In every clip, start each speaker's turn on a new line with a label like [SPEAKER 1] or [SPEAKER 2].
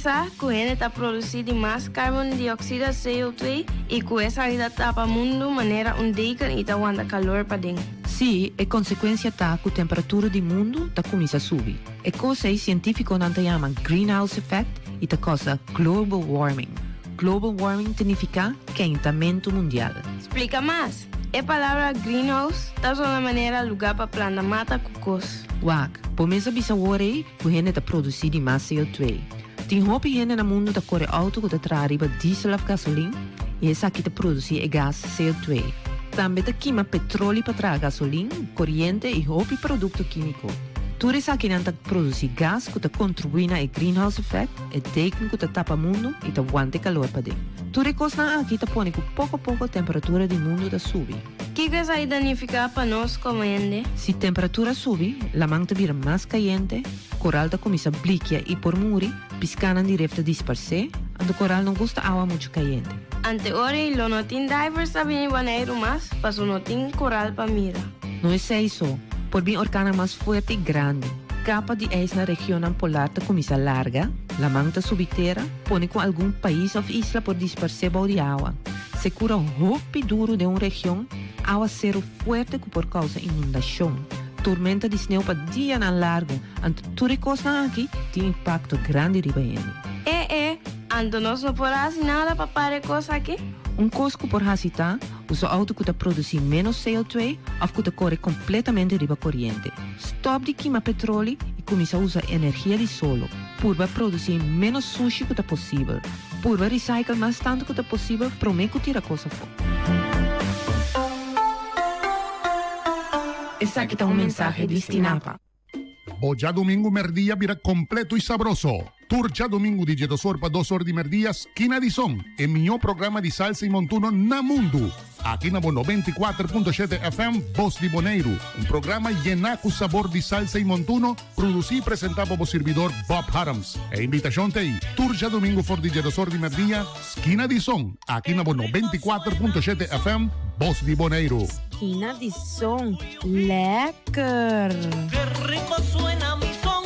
[SPEAKER 1] pensar que ele está produzindo mais carbono de óxido CO2 e que essa ainda tapa o mundo de maneira que e aguenta calor para dentro.
[SPEAKER 2] Sì, e conseguenza ta che la temperatura del mondo ta comincia a subire. E cosa i cientifici non chiama greenhouse effect e ta cosa global warming. Global warming significa esquentamento mundial.
[SPEAKER 1] Explica mais. A palavra greenhouse está só na maneira lugar para plantar mata cocos.
[SPEAKER 2] Wak, pomesa bisa worry que gente ta produzir mais CO2. Tem hopi gente no mundo ta corre auto que ta trariba diesel of gasolina e essa aqui ta produzir e gas CO2. Também ta queima petróleo para trazer gasolina, corrente e hopi produto químico. Tudo isso aqui não ta produzir gas que ta contribui na greenhouse effect e teken que ta tapa mundo e ta aguante calor para dentro. Tudo isso aqui ta põe que pouco a pouco a temperatura do mundo ta sube.
[SPEAKER 1] Que isso aí danifica para nós como gente?
[SPEAKER 2] Se a temperatura sube, la manta vira mais caliente, coral ta comienza a bliquear e por muri, piscana direta disperse, e o coral não gosta água muito caliente.
[SPEAKER 1] Ante ora, lo não tem divers está bem banheiro mais, mas não tem coral para mira.
[SPEAKER 2] Não é isso, por bem orcana mais forte e grande. Capa de ice na região polar ta comienza larga, la manta subitera pone com algum país ou isla por disperse de água. Se cura o golpe duro de uma região, água zero forte por causa inundação. Tormenta de sneeuw para dia na largo, ante tudo coisa aqui tem impacto grande riba ele.
[SPEAKER 1] Ante nós não podemos nada para parar coisa aqui?
[SPEAKER 2] Cosco por hasita, usa auto que produzir menos CO2 ou que corre completamente riba corrente. Stop de queimar petróleo e começa a usar energia de solo. Purba produzir menos sushi que possível. Purba recycle mais tanto que possível, promete tirar coisa fora. Essa aqui está mensaje de Stinapa.
[SPEAKER 3] Hoy domingo merdía vira completo y sabroso. Turcha domingo di Jetosor para 2 horas de merdías, Quina di Son, el mejor programa de salsa y montuno na mundo. Aquí na 94.7 FM, Voz di Boneiro. Un programa llena con sabor de salsa y montuno, producido y presentado por servidor Bob Harams. E invitación te ahí. Turcha domingo for di Jetosor de merdía, Quina di Son. Aquí na 94.7 FM, Voz di Boneiro.
[SPEAKER 4] Quina di Son. Lekker.
[SPEAKER 5] Qué rico suena mi son.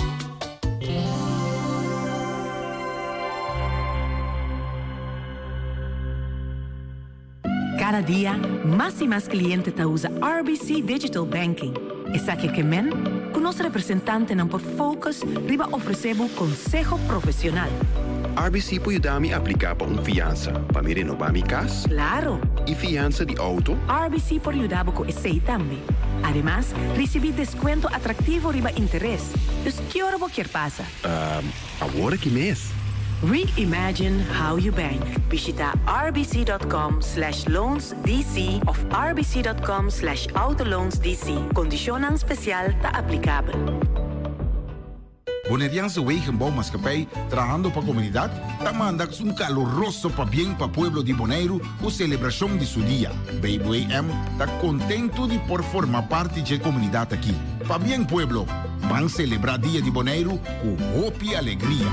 [SPEAKER 6] Cada día, más y más clientes te usa RBC Digital Banking. Esa que men, con nuestro representante en por Focus, riba ofrecemos consejo profesional.
[SPEAKER 7] RBC può aiutarmi a applicare per un fianza, per mi rinnovare mi casa.
[SPEAKER 6] Claro.
[SPEAKER 7] Y fianza di auto.
[SPEAKER 6] RBC può ayudar con ese también. Además, recibir descuento atractivo riba interés. Pues, ¿qué hora quer pasa?
[SPEAKER 7] Agora que mês?
[SPEAKER 6] Reimagine how you bank. Visita rbc.com/loansdc of rbc.com/autoloansdc. Condicionan especial ta applicabel.
[SPEAKER 8] Bonerianse Wegenbouwmaatschappij, trabajando para a comunidade, está mandando um caloroso para bem para o pueblo de Bonaire, a celebração de seu dia. BWM está contento de por formar parte da comunidade aqui. Para bem, pueblo, vamos celebrar dia de Bonaire com hope e alegria.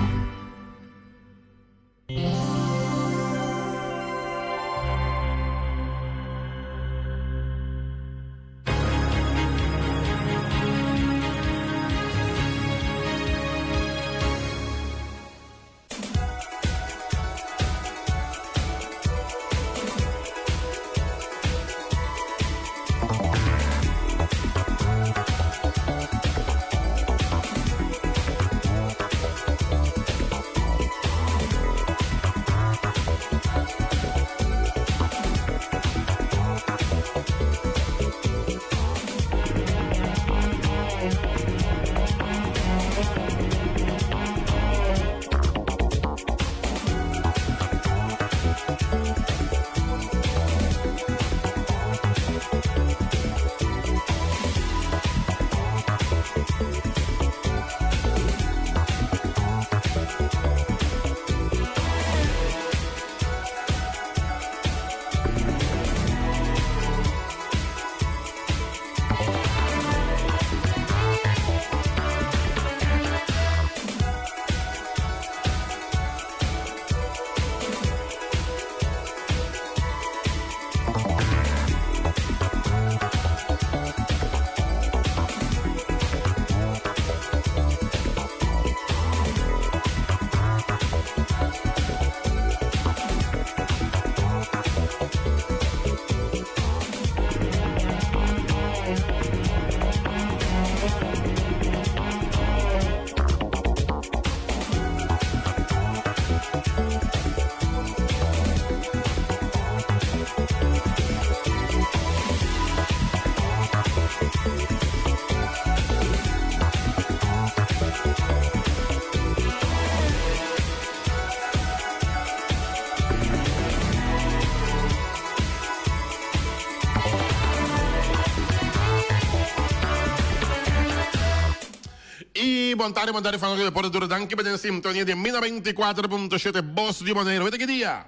[SPEAKER 9] bontade fanno che portano anche per sintonia di 24.7 Boss di Bonaire. Vede che dia?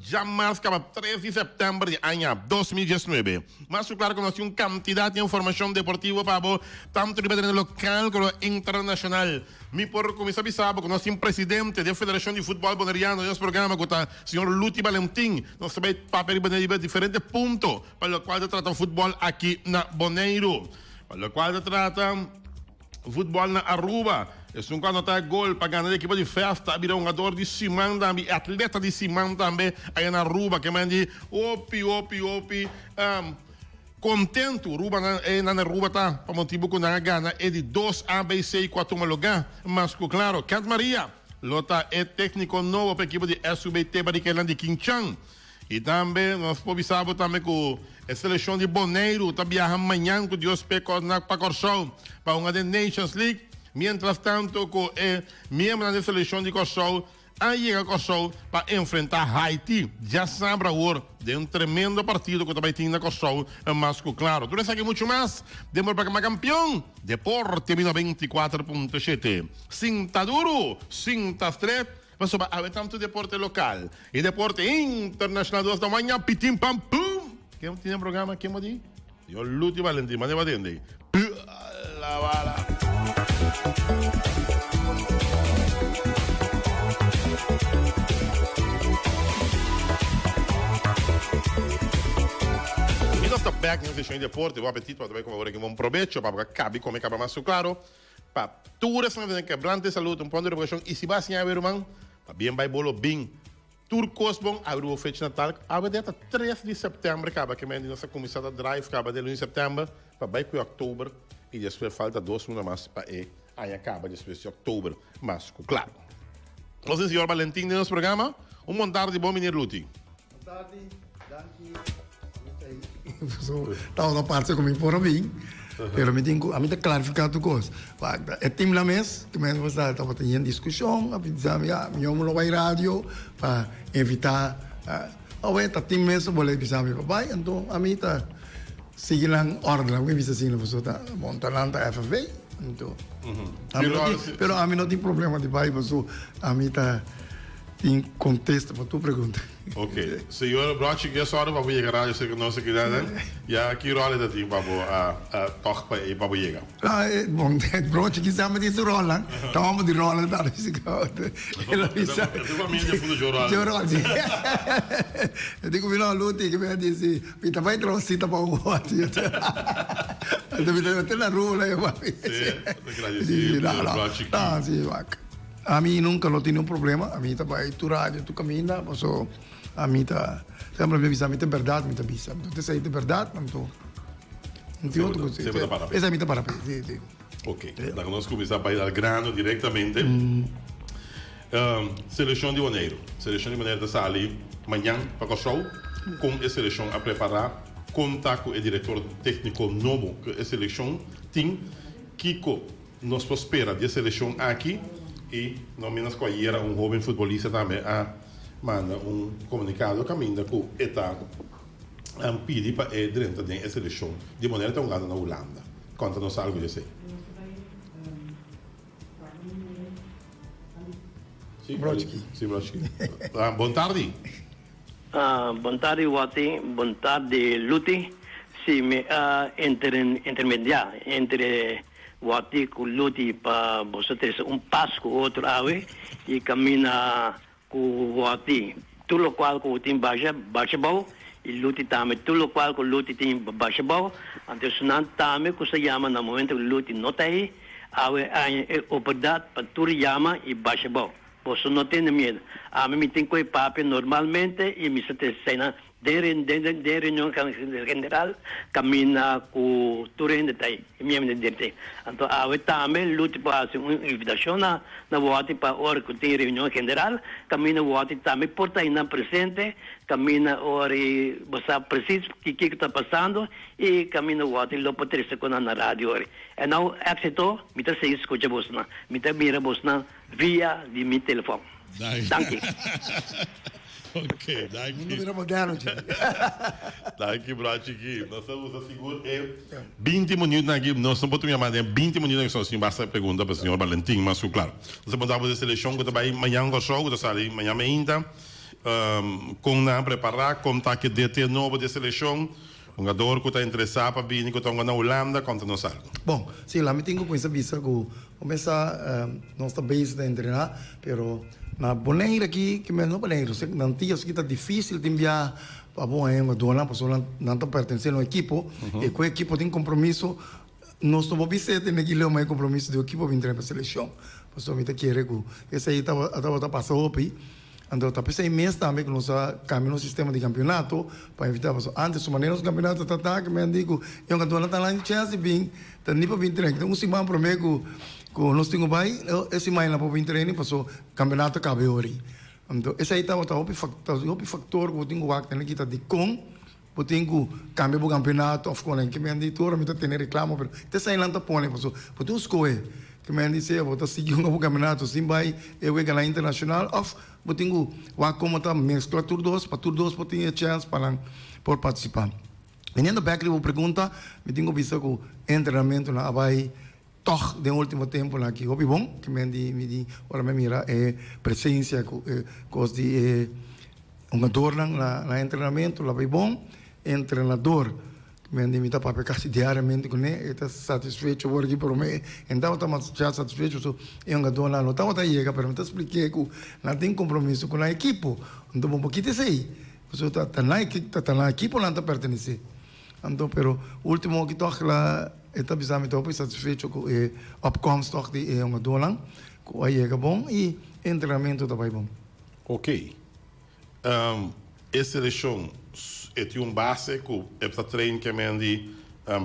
[SPEAKER 9] Já marca para 13 de setembro de ano 2019. Mas claro que nós temos quantidade de informação deportiva para tanto de local como internacional. Me por começar a saber que nós temos presidente da Federação de Futebol Bonaireano nesse programa, que está o senhor Luti Valentim. Nós sabemos papel de diferentes pontos para o qual trata o futebol aqui na Bonaire. Para o qual trata futebol na Aruba. É um quando tá gol para ganhar a equipe de festa, vira um jogador de Simão também, atleta de Simão também, aí na Aruba, que manda opi, contento, Aruba na Aruba tá, para motivo que não ganha, é de 2 A, B, C e 4 lugar, mas claro, Cat Maria, Lota é técnico novo para a equipe de SBT, para que de Quinchang. E também, nós podemos também que a seleção de Bonaire está viajando amanhã com Deus para Corsol, para uma da Nations League. Mientras tanto, com membro da seleção de Corsol, aí chega Corsol para enfrentar Haiti. Já sabe agora de um tremendo partido que também tem na Corsol, mas claro, tudo isso aqui muito mais. Demos para que campeão, Deporte 24.7. Sinta duro, sinta strep. Mas só há tanto deporte local e deporte internacional 2 da manhã, pitim pam pum. Quem tem um programa aqui, Modi? Eu Luti Valentim, mas não vai atender. La bala. E nós estamos back na sessão de deporte, o apetite para também comer aqui um proveito, para cabe comer cabe mais claro. Para tudo isso que quebrante saúde, um ponto de recuperação e se vai assim a ver, irmão. Bien vai bolo bem. Turcos bom, abriu o fecho Natal, abre data 3 de setembro, acaba que a nossa comissão da drive, acaba de 1 de setembro, para vai para outubro, e depois falta 2 semanas mais para aí acaba depois de outubro, mas claro. Nós temos o senhor Valentim no nosso programa, boa tarde, bom menino Luti.
[SPEAKER 10] Boa tarde, Estava na parte comigo por mim. Pero me tenho a mim tá clarificado coisa. É time na mesa, que mesmo estava tendo discussão, a pensar me não vai rádio para evitar a tá time mesa boleh bisa me papai, então a mim tá seguindo a ordem, me bisa assim, você tá montando a FV, então. Pero a mim não tem problema de pai, você a mim tá em contexto para tu pergunta.
[SPEAKER 9] Ok. Senhor Brochi, que é só hora para chegar rádio, sei que não sei que dá, né? E aqui rola da tim para toque para chegar.
[SPEAKER 10] Bom, Brochi que sabe disso rola. Tamo de rola da música. Ela bisa.
[SPEAKER 9] Eu vou me de fundo de rola.
[SPEAKER 10] Eu digo me não Luti que me disse, "Pita vai trouxe para o guarda." Eu me até na rua eu vai. Sim, Brochi. Ah, sim, vaca. A mim nunca não tem um problema. A mim tá vai tu rádio, tu caminha, mas a mim tá sempre me avisa, a mim tá verdade, me tá avisa. Tu sei de verdade, então não tem outra coisa. Essa é a minha para.
[SPEAKER 9] Ok. Então nós começamos a ir ao grano diretamente. Seleção de Bonaire. Seleção de Bonaire está ali amanhã para o show, com a seleção a preparar. Contar com o diretor técnico novo que a seleção tem. Kiko nos prospera de seleção aqui. E não menos que era jovem futebolista também manda comunicado caminho com o ETA pedi para dentro da seleção de maneira tão grande na Holanda. Conta-nos algo disso aí. Sim, Brodsky. Boa tarde.
[SPEAKER 11] Boa tarde, Wati. Boa tarde, Luti. Sim, intermediário entre Wati com Luti para você ter passo com outro ave e caminha com Wati. Tudo qual com o time basketball e Luti também. Tudo qual com Luti tem basketball. Então, senão também que se chama no momento que Luti não está aí, ave a oportunidade para tudo chama e basketball. Você não tem medo. A mim tem que ir para normalmente e me se cena de reunião general caminha com tudo ainda está aí. Minha direita. Então, a também luta para uma invitação na volta para hora que tem reunião general, caminha volta também por estar na presente, caminha hora você precisa que está passando e caminha volta lo pode ter sequência na rádio hora. E não aceitou, me tá se escuta você na, me tá mira você na via de meu telefone. Danke.
[SPEAKER 9] Ok, dank
[SPEAKER 10] Mundo vira moderno,
[SPEAKER 9] Dank je, Braatje. Nós estamos seguros. 20 minutos aqui. Nós não podemos chamar de 20 minutos. Só assim, basta pergunta para o senhor Valentim, mas claro. Nós vamos de seleção que vai amanhã com o show, que sai amanhã ainda. Com na preparar, como está que DT novo de seleção. Um jogador que está interessado para vir, que está na Holanda, conta nós algo.
[SPEAKER 10] Bom, sim, lá me tenho com essa vista que começar nossa base de treinar, pero na boneira aqui, que não boneira, sei que não tinha, isso que está difícil de enviar para bom é uma dona, pessoa não está pertencendo ao equipo, e com o equipo tem compromisso, nós não vamos ter naquele mais compromisso do equipo para entrar para a seleção. Pessoa me está querendo que esse aí estava passando aí. Então, está pensando imenso também que nós caminhamos no sistema de campeonato para evitar isso. Antes, de maneira, os campeonatos está que me digo, eu não estou lá em chance, bem, está nem para vir treinar. Então, semana para mim, que nós temos bem, esse mês não para vir treinar, porque o campeonato acaba hoje. Então, esse aí está o factor que eu tenho que estar de com, eu tenho que cambiar o campeonato, of course, que me digo, eu estou tendo reclamo, mas esse aí não está pondo, porque eu tenho escolher. Que me diz, eu vou seguir um campeonato, assim vai, eu vou ganhar internacional, eu tenho como está mesclar tudo dois, para tudo dois, eu tenho chance para participar. Menino Beckler, eu pergunta, me tenho visto que o treinamento na vai toch de último tempo lá que houve bom, que me diz, ora me mira, presença, coisa de jogador na treinamento, lá vai bom, treinador. Me invita para quase diariamente com ele, está satisfeito por aqui por mim, então estamos já satisfeitos, é um jogador lá, não estava aí, mas me expliquei que não tem compromisso com a equipe, então vamos quitar isso aí, você está na equipe ou não está pertencer, então, pero último que toca lá, está bizarro, estou satisfeito com a opkomst toch de um jogador lá, com aí é bom e treinamento também bom.
[SPEAKER 9] Ok, essa seleção é um base que está treinando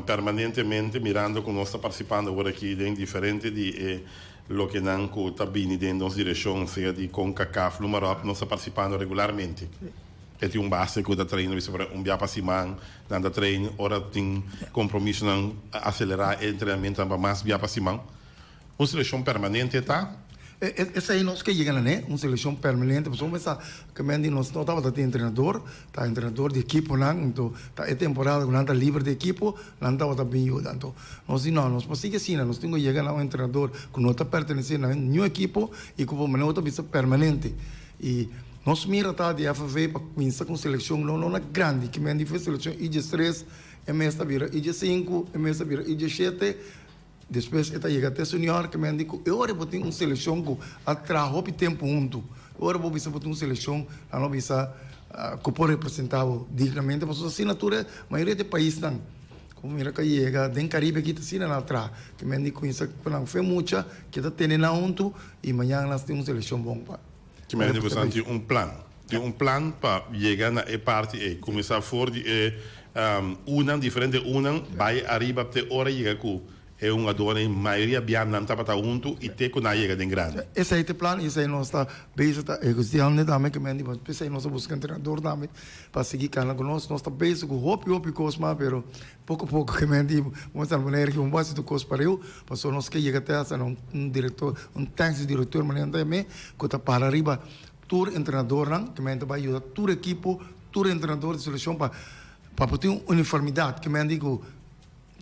[SPEAKER 9] permanentemente mirando como nós está participando agora aqui em diferente de lo que não está vindo dentro da direção seja de CONCACAF número nós está participando regularmente é um base que está treinando sobre dia para semana não treino ora tem compromisso não acelerar o treinamento para mais dia para semana uma seleção permanente está
[SPEAKER 10] essa aí nós que chegamos, né? Uma seleção permanente, mas vamos pensar que nós não estava tendo treinador de equipe, não, então é temporada que não está livre de equipe, não estava bem ajudando. Então, nós não, nós podemos assim, nós temos que chegar a um treinador que não está pertencendo a nenhuma equipe e que não está permanente. E nós mira tá de FV para começar com seleção não é grande, que me fez seleção IG3, MS vira IG5, MS vira IG7. Depois ela chega até o senhor que me diz, eu vou ter uma seleção que atrás o tempo junto. Eu vou ter uma seleção que não que pode representar dignamente, mas a assinatura, a maioria dos países não. Como mira que chega, dentro do Caribe que está assinando atrás, que me diz que isso não foi muita, que está tendo junto e amanhã nós temos uma seleção boa.
[SPEAKER 9] Que me diz que tem plano. Tem plan para chegar na parte e começar a for uma diferente vai arriba até hora chegar com é uma dona em maioria bem não está para junto e tem que não chega de grande.
[SPEAKER 10] Esse aí é o plano, esse aí nós está bem negociando também que me diz, esse aí nós buscando treinador também para seguir canal conosco, nós está bem com hope cosma, pero pouco a pouco que me diz, vamos a maneira que base do cos para eu, passou nós que chega até diretor, técnico diretor, mas também que está para arriba, tour treinador que me vai ajudar tour equipo, tour treinador de seleção para ter uma uniformidade, que me digo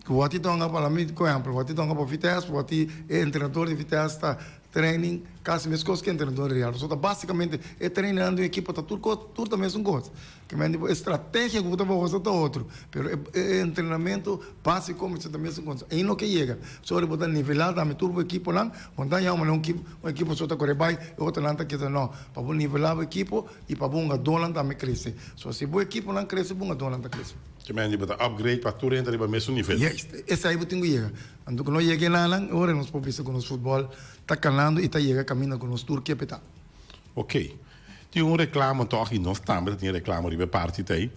[SPEAKER 10] o ati tonga para mim com exemplo, o ati tonga para Vitesse, o ati é treinador de Vitesse está training, caso mesmo coisa que é treinador real, só basicamente é treinando a equipe tá tudo da mesma coisa, que me digo estratégia que você vai usar tá outro, pero é treinamento básico como isso da mesma coisa, aí não que chega, só botar nivelar da turbo equipe lá, quando aí uma equipe só tá correr bem, outra não tá que não, para bom nivelar a equipe e para bom dolan também crescer, só se boa equipe não cresce, bom dolan tá crescer.
[SPEAKER 9] Que me diz upgrade para tudo entrar para o mesmo nível.
[SPEAKER 10] Yes, esse aí eu tenho que chegar. Quando não cheguei lá, agora nós podemos pensar com o futebol, está calando e está chegando caminho com o Turquia peta.
[SPEAKER 9] Ok. Tem reclamo toch nós também tem reclamo de parte aí,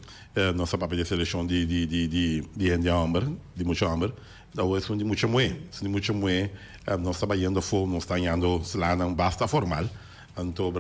[SPEAKER 9] nossa papel de seleção de Amber, de muito Amber, da hoje são de muito moe, nós trabalhando fome, nós está indo lá não basta formal, então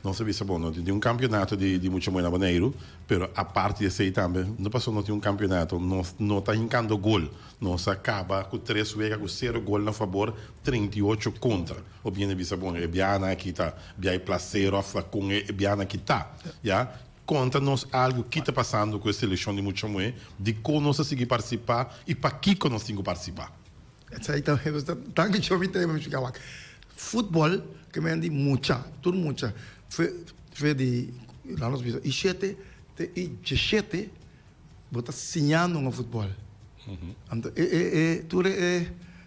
[SPEAKER 9] não se vê bom, não tem campeonato de muito muito maneiro, pero a parte desse também, não passou não tem campeonato, não está hincando gol, não se acaba com 3 vezes com 0 gol na favor, 38 contra. O bem vê bom, é Biana aqui está, Biai placer com é Biana aqui está, já? Conta-nos algo que está passando com a seleção de muito muito, de como nós seguir participar e para que nós temos que participar.
[SPEAKER 10] Isso aí também, tanto que eu me tenho que falar. Futebol, que me andi muita, tudo muita. Foi de lá nos vídeos. E 17, bota sinhando no futebol. Então, tudo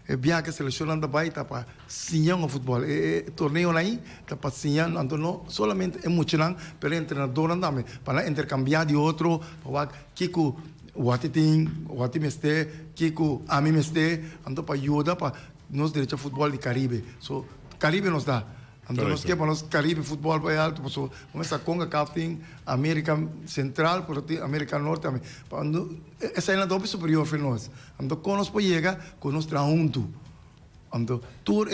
[SPEAKER 10] é bem que a seleção anda bem, tá para sinhar no futebol. Torneio lá aí, tá para sinhar, então não somente é muito não, pelo treinador anda também, para intercambiar de outro, para que o atitim, o atimeste, que a mim este, então para ajudar para nós direito futebol de Caribe. So Caribe nos dá. Então nós que para nós Caribe futebol vai alto, so começa com a captain América Central, por América Norte também. Essa é a dobra superior para nós. Então quando nós pode chegar, com nós junto. Então tour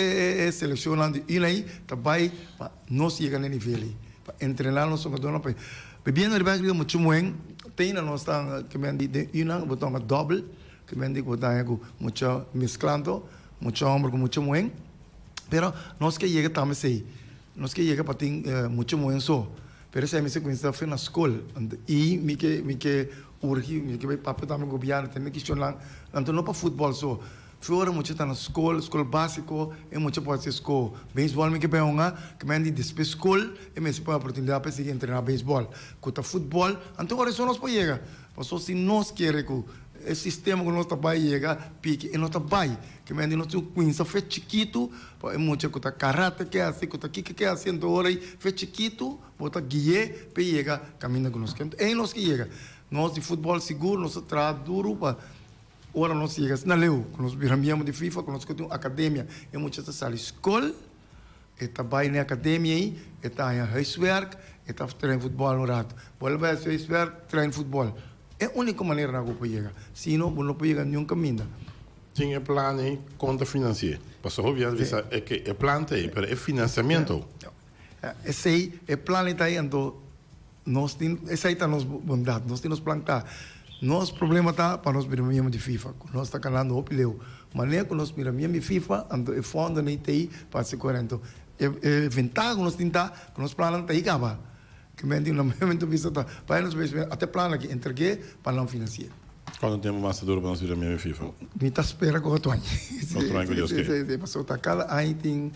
[SPEAKER 10] selecionando e aí também nós chegar no nível, para treinar nós com dona para bebendo de bagulho muito bem. Tem na nós tá que me de uma botão double, que me digo botar muito mesclando, muito homem com muito bem. Pero nós que chega também sei, nós que chega para ter muito bem só. Pero se me se conhece foi na escola e me que urgi, me que vai papo também governo tem que questionar, então não para futebol só. Fora muito tá na escola básico, é muito pode ser escola. Beisebol me que bem uma, que me andi depois escola, e me se pode oportunidade para seguir treinar beisebol. Quanto futebol, então agora só nós pode chegar. Passou se nós querer que o sistema que nós trabalha chegar, pique, e nós trabalha, que me andi nós temos coisa foi chiquito, é muito que tá karate que é assim, que é assim, então agora foi chiquito, bota guia, para chegar caminho que nós queremos. É nós que chega. Nós de futebol seguro, nós trabalha duro para ora nós chegamos na leu, nós viramos de FIFA, nós temos academia, é muitas vezes escola, e trabalha na academia aí, e está em huiswerk, e está treinando futebol no rato. Pode vai ser huiswerk, treina futebol. É a única maneira que eu posso chegar. Se não posso chegar nenhum caminho.
[SPEAKER 9] Tinha plano em conta financeira. Passou a ver, é que é plano aí, mas é financiamento.
[SPEAKER 10] Esse aí é plano aí, então nós temos, esse aí está nos bondade, nós temos plantar. Nosso problema está para nós virarmos de FIFA. Nós está calando o pileu. Maneira que nós virarmos de FIFA, então é fundo nem tem para se correr. Então é vantagem que nós temos que nós planamos aí acaba. Que me diz no momento vista tá. Para nós até plano que entreguei para não financiar.
[SPEAKER 9] Quando temos mais duro para nós virarmos de FIFA?
[SPEAKER 10] Me está esperando com o atual.
[SPEAKER 9] Passou
[SPEAKER 10] tá cada aí tem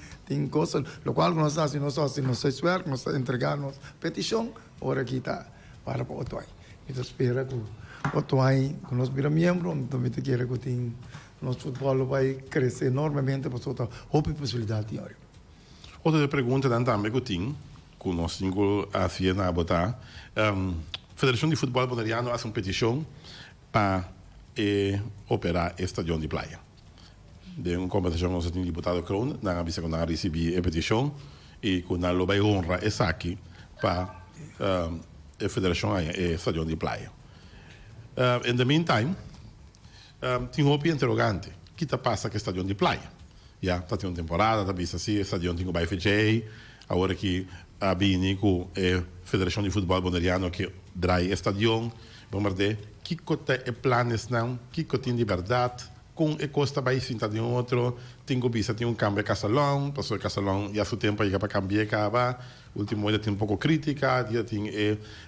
[SPEAKER 10] coisa, o qual nós fazemos nós esforço, nós entregamos petição, ora aqui está para o atual. Me está esperando quando nós viramos membro, então me quer que tem nosso futebol vai crescer enormemente para toda a possibilidade de área.
[SPEAKER 9] Outra pergunta também que tem, que nós temos a Fiena a botar, Federação de Futebol Boneriano faz uma petição para operar o estádio de praia. De uma conversação nós temos deputado Kroon, na avisa que nós recebemos a petição e que nós vai honrar essa aqui para a Federação do Estádio de praia. In the meantime, tinha uma interrogante. O que passa com o estádio de praia? Já está tendo uma temporada, está vista assim, o estádio tem o BFJ, agora que a Bini, com a Federação de Futebol Boneriano, que drai o estádio, vamos ver, que é planos não, que tem de verdade, com a costa vai sentar de outro, tem um cambio de Casalão, passou o Casalão, já o tempo para cambiar, acaba. Último dia tem um pouco crítica, já tem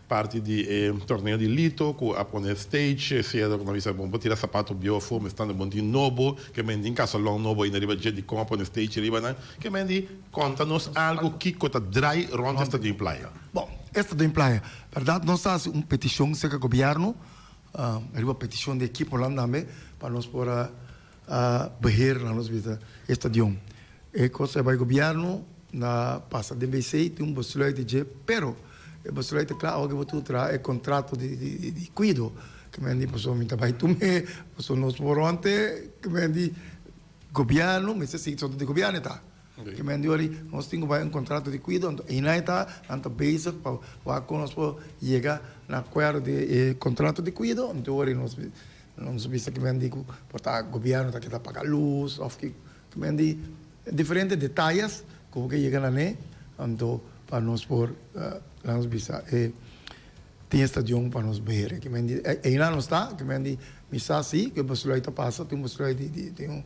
[SPEAKER 9] parte de torneio de Lito, com a poner stage, cedo, como disse, bom, vou tirar sapato biofo, me estando bom de novo, que me diz Casalão novo, e na riba de como a poner stage, riba, que me diz, conta-nos algo que está dry ronda esta de praia.
[SPEAKER 10] Bom, esta de praia, verdade, nós fazemos uma petição que o governo, uma petição de equipe lá também, para nós poder berrer lá nos vida estádio. E coisa vai governo na passa de BC tem boslei de G, pero o boslei é claro que você traz é contrato de cuido, que me diz pessoa muito vai tu me, pessoa nos vorante, que me diz governo, me se sito de governo tá. Que me diz ali, nós temos um contrato de cuido, e não está, anta base para nós chegar na acordo de contrato de cuido, então ali nós não sabia que me diz que o governo está que tá pagar luz, ou que me diz diferentes detalhes como que chega lá, então para nós por nós bisa tem estadião para nós beber que mendi ainda não está que mendi misa sim que você está passa tem você tem um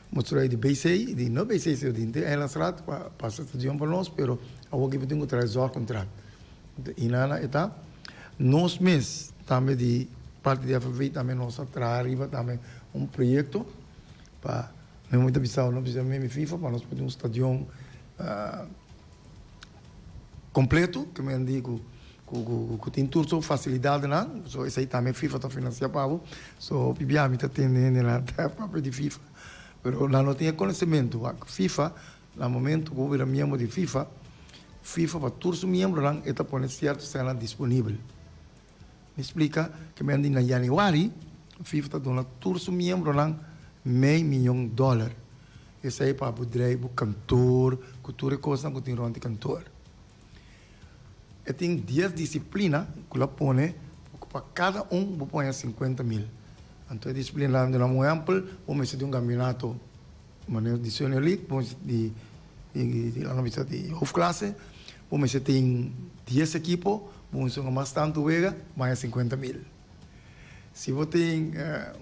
[SPEAKER 10] mostrei de BC de não BC se de ela strat passa estadião para nós pero algo que tem que trazer o contrato ainda está nós mês também de parte da FV também nós arriba também projeto para não muita visão não precisa mesmo FIFA para nós poder estadião completo que me digo que tem tudo facilidade não so isso aí também FIFA está financiando para o so pibiami está tendo na própria de FIFA pero não tinha conhecimento FIFA no momento que eu era membro de FIFA para todos os membros lá está pondo certo cena disponível me explica que me andi na januário FIFA está dando todos os membros lá $500 milhões esse aí para o drive cantor cultura coisa que tem ronde cantor e tem 10 disciplinas que ela põe para cada vou pôr 50 mil então a disciplina lá é muito ampla vamos fazer campeonato maneira de Senior League vamos de off classe vamos ter 10 equipos vamos fazer mais tanto vega mais 50 mil se você tem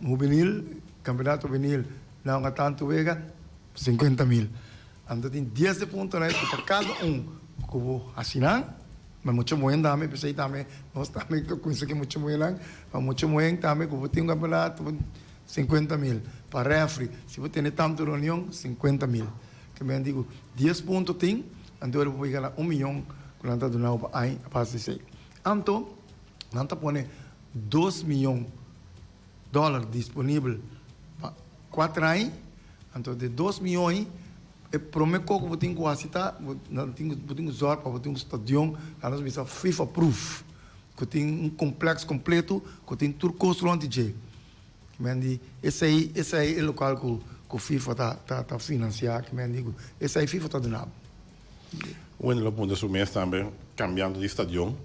[SPEAKER 10] juvenil campeonato juvenil não há tanto vega 50 mil então tem 10 pontos né para cada que vou assinar mas muito bom também pensei também nós também conheço que muito bom lá mas muito bom também que vou ter campeonato 50 mil para refri se você tem tanto reunião 50 mil que me digo 10 pontos tem então eu vou ganhar $1 milhão quando está dando para aí para se então não está pondo $2 milhões disponível para 4 anos então de 2 milhões é prometo que eu tenho que assistir não tenho usar para ter estadião a nós bisa FIFA proof que tem complexo completo que tem tudo construído de que esse aí é o local que o FIFA tá financiando que digo esse aí FIFA tá dando
[SPEAKER 9] Bueno, lo ponto su mês também cambiando de estadião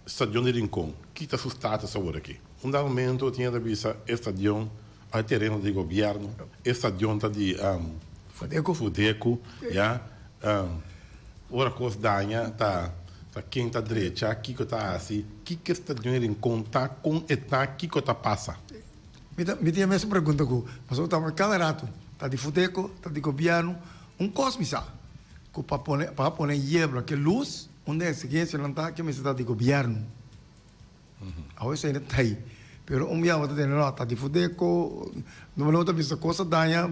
[SPEAKER 9] de Rincón que está assustado essa hora aqui dado momento tinha da bisa estadião ao terreno de governo estadião tá de Fudeco, já. Ora coisa danha tá quem tá direita, aqui que tá assim, que está dando em conta com eta que tá passa.
[SPEAKER 10] Me tinha mesmo pergunta que mas eu tava cada rato, tá de Fudeco, tá de governo, cosmisa, que para poner yebra que luz, onde é seguinte não tá que me está de governo. Agora isso ainda tá aí. Pero dia eu tá de Fudeco, não tá vista coisa danha.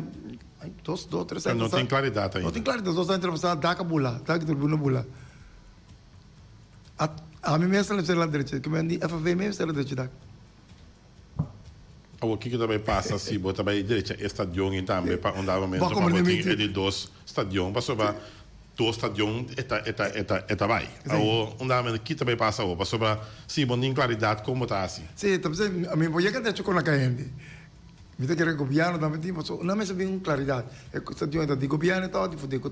[SPEAKER 10] Dos, três anos.
[SPEAKER 9] Não tem claridade ainda.
[SPEAKER 10] Não tem claridade. 2 anos entrevistar, dá a bula, dá a tribuna bula. A mim mesmo não sei lá direito, que me diz, FV mesmo sei lá direito.
[SPEAKER 9] O que também passa se bota bem direito, estadião e também para andar momento para botar de 2 estadião, para sobrar 2 estadião eta vai. O andamento que também passa o, para sobrar se não tem claridade como tá assim.
[SPEAKER 10] Sim, então a mim vou chegar até com a gente. Viste que o governo também tem, mas não me sabe com claridade. É que está dizendo de governo tal, de Fudeco,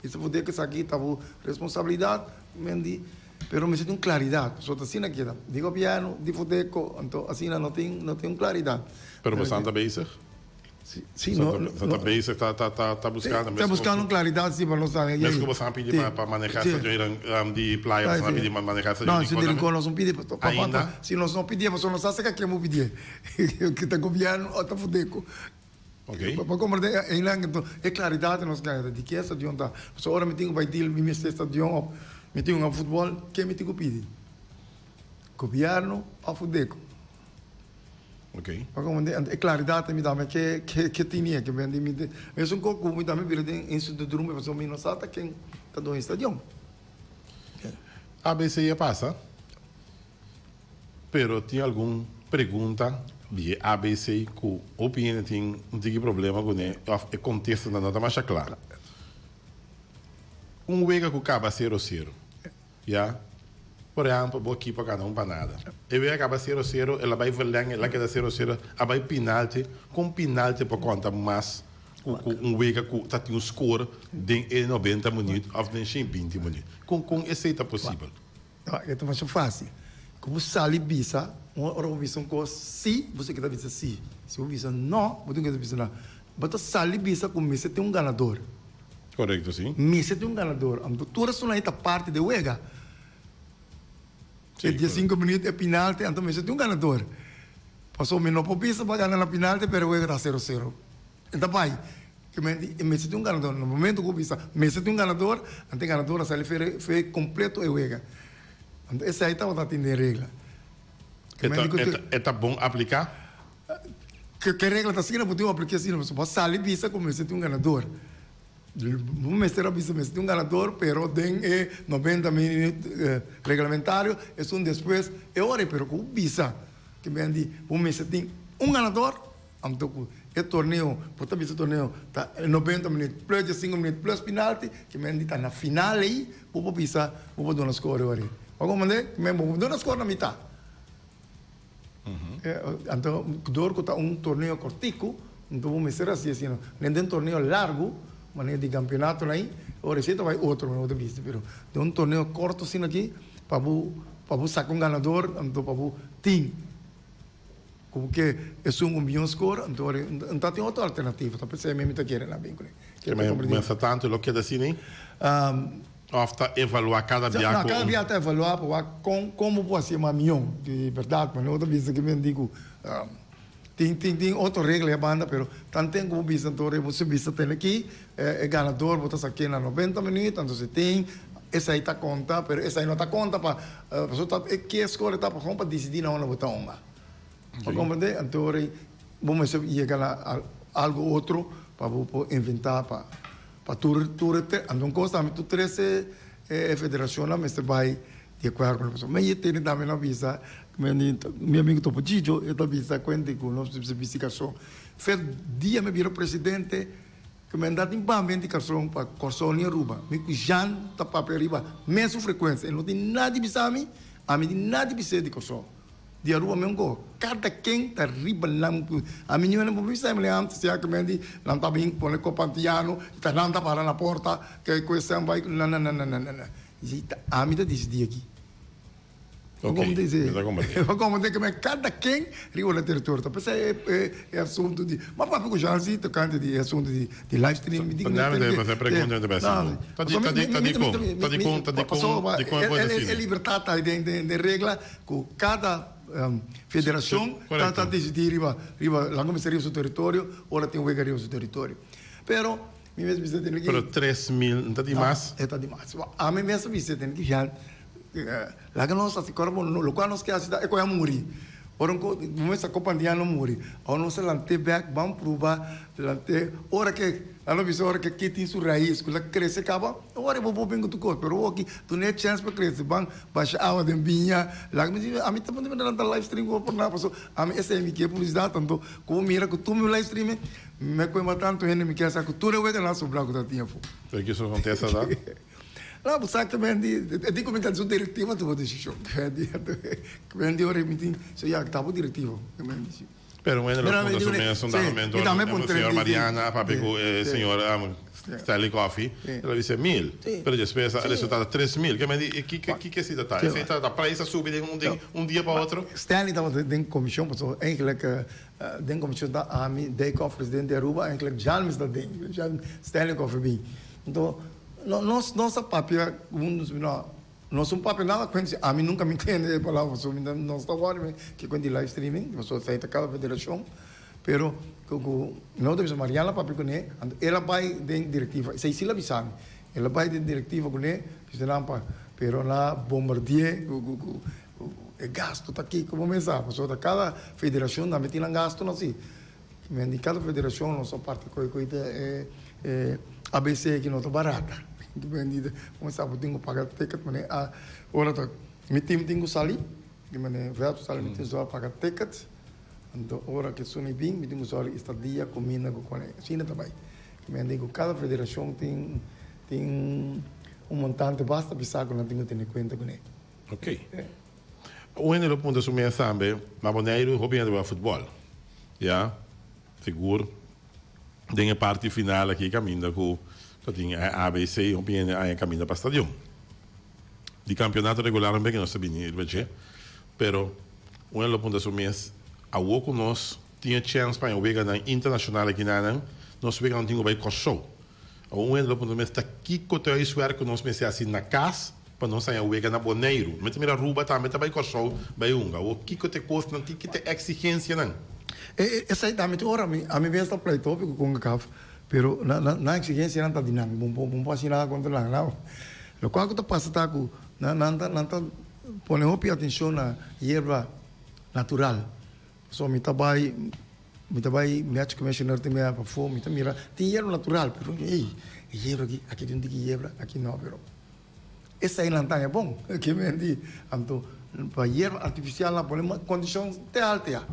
[SPEAKER 10] esse Fudeco isso aqui tá responsabilidade, mendi, pero me sabe com claridade. Só tá assim aqui, de governo, de Fudeco, então assim não tem claridade.
[SPEAKER 9] Pero você anda bem isso?
[SPEAKER 10] Sim, não.
[SPEAKER 9] Está bem, você está buscando.
[SPEAKER 10] Está buscando claridade, sim, para nós saber.
[SPEAKER 9] Mas que você pedir para manejar essa de praia, você pedir para manejar essa de
[SPEAKER 10] não, se de Rincón nós não pedimos. Se nós não pedimos, nós não sabemos que é pedir. Que está governo ou está Fudeco.
[SPEAKER 9] Ok.
[SPEAKER 10] Para compreender, é claridade nós queremos. De que essa de onde está. Se agora me tenho que ir, me estadião, me tenho um futebol, que me tenho que pedir? Governo ou Fudeco?
[SPEAKER 9] Ok.
[SPEAKER 10] É claridade me dá, mas que tinha que vender me mas um pouco me dá me vira em instituto de rumo, mas o menino salta quem está do estadião.
[SPEAKER 9] A BC ia passa. Pero tinha alguma pergunta de ABC que opinião tem um problema com o contexto da nota mais clara. Wega que acaba 0-0. Já? Por exemplo, vou aqui para cada para nada. E vai acabar 0-0, ela vai verlengen, ela queda 0-0, ela vai penalti, com penalti por conta mais wega que está tem um score de 90 minutos ou de 20 minutos. Com esse é possível.
[SPEAKER 10] É mais fácil. Como sali bisa, uma visão com se você quer dizer se você visão não, você quer dizer não. Mas sali bisa como você tem ganador.
[SPEAKER 9] Correcto, sim.
[SPEAKER 10] Mesa tem ganador. Então, toda essa parte de Uega.
[SPEAKER 9] Sim,
[SPEAKER 10] dia 5 minutos é penalti, então mesa tem ganador. Passou o menor por pista para ganhar na penalti, mas o Uega está 0-0. Então, pai, que mesa tem ganador. No momento que o pista, mesa tem ganador, então ganador sai fez completo o Uega. Então, essa aí estava atendendo a regra.
[SPEAKER 9] É bom aplicar?
[SPEAKER 10] Que regra está seguindo, porque eu apliquei assim, você pode sair pista como mesa tem ganador. Vamos meter a pista, mesa tem ganador, pero tem 90 minutos regulamentário, é depois, é hora, pero com o pista, que me diz, vamos meter tem ganador, então, é torneio, portanto, esse torneio está 90 minutos, plus de 5 minutos, plus penalti, que me diz, está na final aí, vou pisar, vou dar uma score agora. Vamos mandar, vou dar uma score na metade. Então, dor que está torneio cortico, então vamos ser assim, nem tem torneio largo, mas de campeonato aí, a receita vai outro vista, pero de torneio curto assim aqui, para sacar ganador, então para team, como que é um milhão score, então tem outra alternativa, então pensei mesmo que querem lá bem,
[SPEAKER 9] mas tanto lo que assim, né? Ofta evaluar cada dia.
[SPEAKER 10] Não, cada dia está evaluar como pode ser uma milhão, de verdade, mas outra vez que me digo, tem outra regra a banda, pero tanto tem como vista, então você vista tem aqui, é ganador, você aqui na 90 minutos, então você tem, essa aí está conta, pero essa aí não está conta para, a pessoa que a escola está para decidir na hora botar uma. Para compreender, então vamos chegar a algo outro para inventar para tudo, então costa tu 13 federação lá, mas vai de acordo com a pessoa. Mas eu tenho também na visa, meu amigo Topo Chicho, eu também está quente com nossa investigação. Fez dia me virou presidente, que me dá uma indicação para Corsão e Aruba, me que já está para arriba, mesmo frequência, não tem nada de a mim tem nada de Corsão. De Aruba mesmo, cada quem está arriba lá, a minha não pode ser antes, se a que me diz, não está bem, põe o pantiano, está não está para na porta, que coisa vai, não. A mim está decidido aqui. Como dizer? Como dizer que cada quem arriba no território, porque é assunto de, mas para o já se tocante de assunto de live stream, me diga.
[SPEAKER 9] Não, deve fazer pergunta de bem. Tá de
[SPEAKER 10] é liberdade de regra com cada federação está decidir lá como seria o seu território, ora tem o vegaria o seu território. Pero mi mesmo você tem que.
[SPEAKER 9] Pero 3.000 não está demais?
[SPEAKER 10] Está demais. A mim mesmo você tem que já lá que nós assim corpo no qual nós que a cidade é com a muri. Ora não essa companhia não muri. Ou não se lante back vamos provar lante ora que a não visão que aqui tem sua raiz, que ela cresce acaba. Ora eu vou bem com tu coisa, pero aqui tu não é chance para crescer, bang baixa água de vinha. Lá que a mim também me dá live stream por nada, passou. A mim essa é minha publicidade tanto como mira que tu me live stream me coima tanto gente me quer essa cultura eu vejo lá sobre o que tá tinha.
[SPEAKER 9] Porque isso acontece lá.
[SPEAKER 10] Não, você sabe também de comentação diretiva tu vou deixar show. De hora me tem, se já estava diretivo,
[SPEAKER 9] Pero bueno, lo punto su sondamento, la señora Mariana, papi, señora Stanley Coffee, ela disse 1.000, pero depois o resultado 3.000. Que me diz, que se dá? Feita da praia subir de dia para outro?
[SPEAKER 10] Stanley estava dentro comissão, passou eigenlijk dentro comissão da AMI, Deikoff, presidente de Aruba, eigenlijk já me está dentro, já Stanley Coffee bem. Então, nossa papel, não sou papel nada conhece, a mim nunca me entende a palavra, não está agora que quando live streaming, eu sou feita cada federação, pero não deve ser Mariana papel com ele, ela vai dentro diretiva, sei se ela sabe, ela vai dentro diretiva com ele, se não para, pero na bombardier, o gasto está aqui, como pensar, pessoa cada federação também tem gasto não sei, mas cada federação nossa parte coisa é ABC que não está barata. Como sabe, tenho que pagar ticket, mas agora tá, meu time tem que sair, que mas verbo sair, meu time só pagar ticket, então agora que sou bem, meu time só estadia, comida, com assim também. Mas digo, cada federação tem montante basta pensar que não tenho que ter conta com ele.
[SPEAKER 9] Ok. O ene lo punto su minha sambe, mas boneiro hobby de futebol, já, seguro. Tem a parte final aqui caminha com a ABC opinione a cammino per stadio di campionato regolare perché non sabia invece però uno punto su mes a uoco nos tinha chance para jogar na internacional aqui na nós pegamos tinha vai Kosovo O ano quando me está Kiko te isso era que nós me assim na casa, para nós sair uega na Boneiro. Me mira ruba tá, me tá vai corso, vai unga. O Kiko te costa não tem que ter exigência não.
[SPEAKER 10] Essa aí também ora a mim mesmo play tópico com o café, pero na exigência não tá dinâmico, bom assim nada contra não. Lo qual que tá passa tá com não pone atenção na erva natural. So me vai match commissioner tem minha para fome, tem mira, tem erva natural, pero ei, erva aqui tem que erva, aqui não, pero essa aí não tá é bom, que me di, então para erva artificial lá pone condição te alta.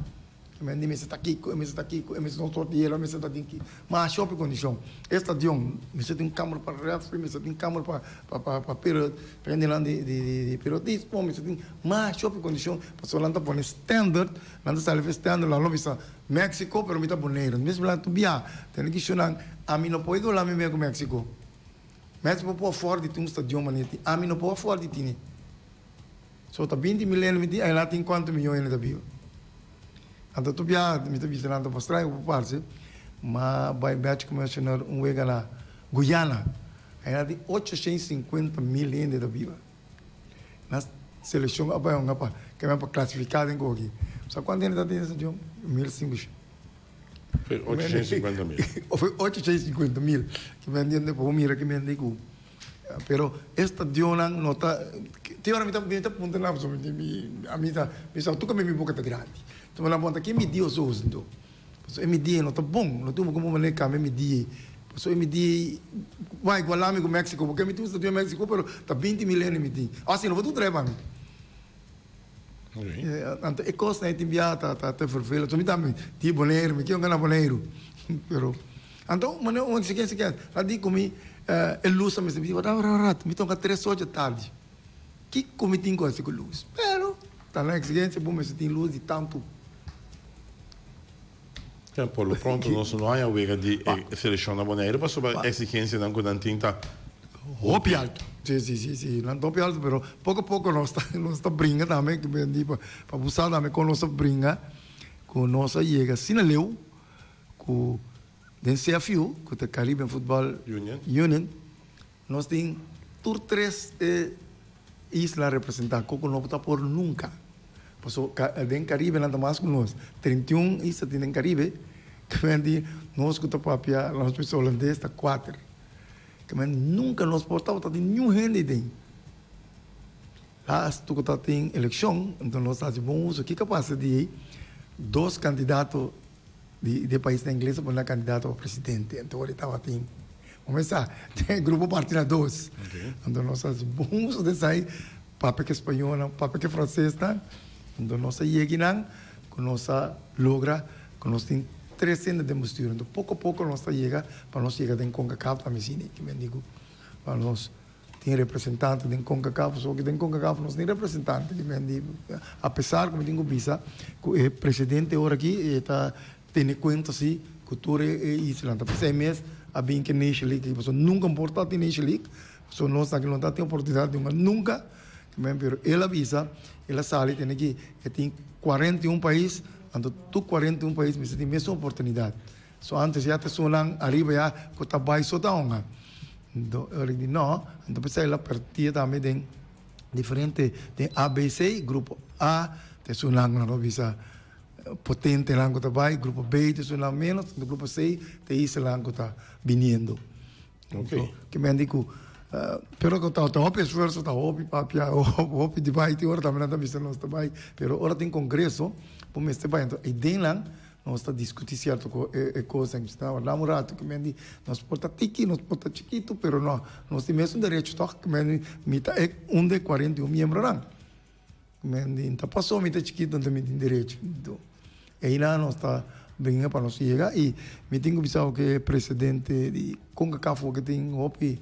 [SPEAKER 10] Me di me está aqui, me não tô de erva, me está aqui, mas shopping condição. Esta dion, me está tem câmera para refri, me está tem câmera para pero prende lá de periodismo, me está tem mas shopping condição, passou lá tá pone standard, lá tá salve standard lá no visa México, pero me tá boneiro. Mesmo lá tu bia, tem que chorar, a mim não pode lá me ver com México. México pode fora de um estadião manete, a mim não pode fora de tini. Só tá 20 milhões de aí lá tem quantos milhões de bio. Então tu bia, me tá visitando para estranho por parte, mas vai batch commissioner vega na Guiana, aí lá tem 850 milhões de bio. Na seleção apa que é para classificar em Gogi. Só quando ele está esse jogo? 1.500.
[SPEAKER 9] Foi 850 mil.
[SPEAKER 10] Foi 850 mil. Que me entende por mira que me entende. Pero esta diona nota. Te ora me está apontando lá sobre a mim tá. Pensava tu que me boca tá grande. Tu me aponta que me dio os outros então. So me dia não tá bom. Não tu como me cá me dia. So me dia vai igual lá com México porque me tu está do México pero tá 20 milhões me dia. Assim não vou tu treva me. Então, é coisa que enviada tá vervelho. Tu me dá de boneiro, me quero ganhar boneiro. Pero, então, mano, o que se quer? Lá digo comi, luz me se viu, me toca 3 horas da tarde. Que comi tem coisa com luz? Pero, tá na exigência, bom, mas tem luz de tanto.
[SPEAKER 9] Por lo pronto, nós não há uega de seleção na boneiro, mas sobre a exigência não com tinta.
[SPEAKER 10] Hopi alto. Sì, non doppio alto, però poco a poco nostra bringa também, que vem di para buscar também com nossa bringa, com nossa chega sinaleu, com den CFU, com o Caribbean Football Union, nós tem tur 3 islas representadas, que não está por nunca. Passou den Caribe nada mais com nós, 31 islas tem den Caribe, que vem di nós que está papia, nós pessoas holandês está 4. Que nunca nos portava de nenhum gente tem. Lá tu que tem eleição, então nós fazemos bom uso. Que capaz de 2 candidatos de país da inglesa para candidato a presidente. Então ele estava tem. Começar tem grupo partido 2. Então nós fazemos bom uso de sair papel que espanhol, papel que francês tá. Então nós chegamos com nossa logra, com nós tem 300 de mistura. Então, pouco a pouco nós chega para nós chegar em CONCACAF também sim, que me digo, para nós tem representante de CONCACAF, só que em CONCACAF nós tem representante, que me digo, apesar que me digo bisa, que o presidente agora aqui está tendo conta assim, cultura e Islândia. Por 6 meses a bem que Nation League, porque nunca importa a Nation League, só nós aqui não tem oportunidade de uma nunca, que me digo, ela avisa, ela sabe tem que tem 41 países. Então, tu 41 países, mas tem a mesma oportunidade. So, antes já te sonan arriba já, que está baixo da onda. Então, eu disse, não. Então, pensei lá, partia também tem diferente, tem ABC, grupo A, te sonan, não bisa potente lá que está baixo, grupo B, te sonan menos, no grupo C, te isso lá que está vindo.
[SPEAKER 9] Ok.
[SPEAKER 10] Que me digo, pero que está hopi esforço, está hopi papia, hopi de baixo, agora também não está vista nós também, pero agora tem congresso, por me estar então e den lá nós está discutindo certo coisa que está lá rato que me nós porta tiki nós porta chiquito pero não nós temos um direito só que me mita é de 41 membros lá me então passou mita chiquito então me tem direito então aí lá nós está bem para nós chegar e me tenho visão que é presidente de CONCACAF que tem hopi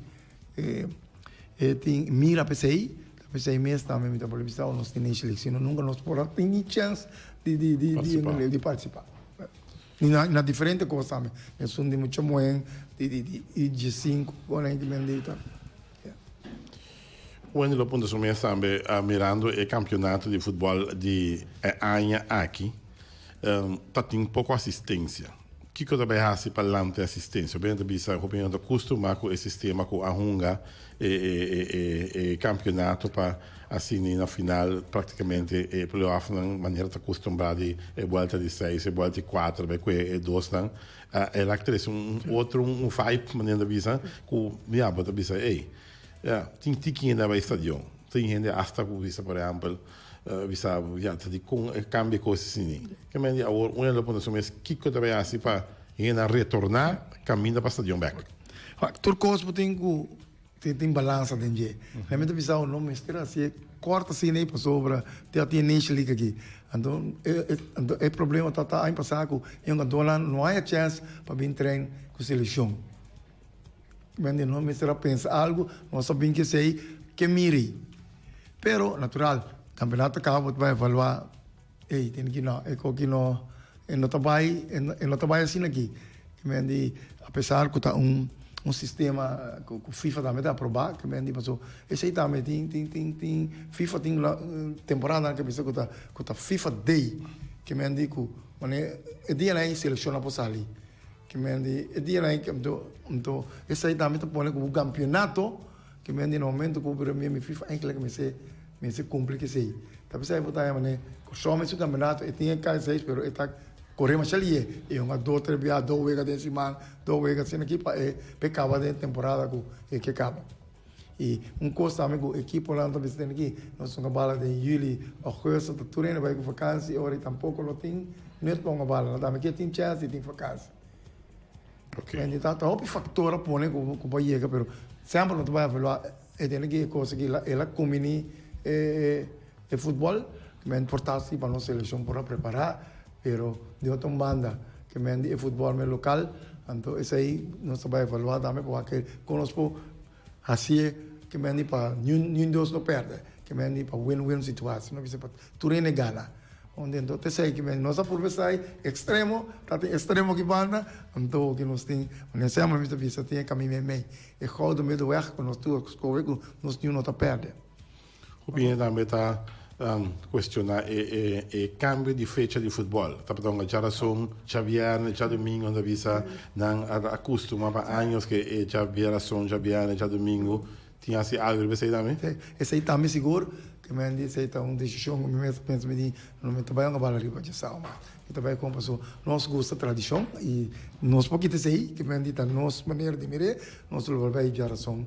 [SPEAKER 10] tem mira PCI PCI mês também me está por visão nós tem eleição nunca nós por tem chance de participar. Na diferente coisa também. Eu sou de muito moen de G5, quando a gente mendita.
[SPEAKER 9] Quando lo punto su mesa mirando il campionato di football di Anya aqui, tá tem pouco assistência. que também há se para lá ter assistência. Bem, bisa opinião do acostumar com esse sistema com a hunga e campeonato para assim na final praticamente playoff na maneira de acostumar de volta de 6 e volta de 4 bem que 2 não ela que outro vibe maneira bisa com minha bota bisa tem tiquinho na estadião tem gente hasta com bisa por exemplo bisa já de com cambio coisas assim que me agora uma das posições que também assim para retornar caminho para o estadião back
[SPEAKER 10] Turcos tem balança tem je realmente bisa o nome estira assim corta assim nem para sobra tem niche liga aqui então é problema tá aí passar com em dólar não há chance para vir treino com seleção mas não me será pensa algo nós sabemos que sei que mire pero natural campeonato acaba vai evaluar tem que não que não trabalha assim aqui que apesar que tá sistema que o FIFA também está aprovado que me passou esse aí também tem FIFA tem temporada que pensa que tá FIFA Day que me digo mané é dia lá seleciona para sair que me é dia lá que então esse aí também tá pondo como campeonato que me no momento que o prêmio FIFA é que me se cumpre que sei tá pensando botar mané somente o campeonato e tem que ser pero está corremos ali e uma duas três vezes 2 vezes de semana 2 vezes assim aqui para pecava de temporada que acaba e custo também com equipe lá também tem aqui nós somos bala de julho agosto tá tudo vai com vacância e agora tampouco não tem nem com a bala também que tem chance e tem vacância ok então tá o fator põe com vai chegar pero sempre não vai falar é tem que conseguir ela combine futebol que é importante para nossa seleção para preparar pero de outra banda que me é futebol local então esse aí nós vai evaluar também porque conosco assim que me para nenhum dos não perde que me para win-win situação não precisa tudo é gana onde então te sei que nós aproveitar extremo tá extremo que banda então que nós tem nós sempre vista vista tem caminho meio e roda meio weg com nós tudo com nós nenhum não tá perde
[SPEAKER 9] o bem também tá questionar cambio di fecha di football. Tapos já razão, já viernes, já domingo, onde visa não acostuma para anos que já viernes, já viernes, já domingo. Tinha assim algo você também?
[SPEAKER 10] Esse aí também seguro que me disse aí tá uma decisão que me penso me não me trabalha com bala riba de salma. E também como passou nós gosta tradição e nós pouquinho sei que me dita nós maneira de mirar nós lo vai já razão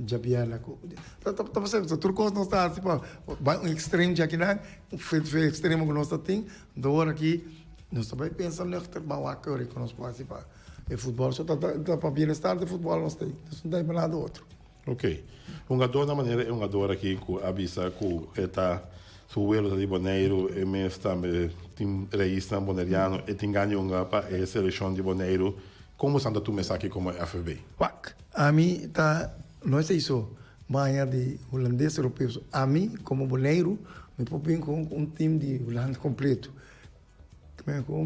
[SPEAKER 10] já biela ko tá passando turcos não está tipo vai extremo já que não foi extremo que nós tem do hora aqui nós também pensamos no que vai ocorrer que nós participar e futebol só tá para bem-estar de futebol nós não tem nada outro
[SPEAKER 9] ok jogador da maneira é um jogador aqui que avisa que está suelo de Bonaire e mesmo também tem reista boneriano e tem ganho para a seleção de Bonaire como santa tu mensagem como FB
[SPEAKER 10] a mim tá nós é isso, manhã de holandês europeus. A mim, como boleiro, me propõe com time de Holanda completo.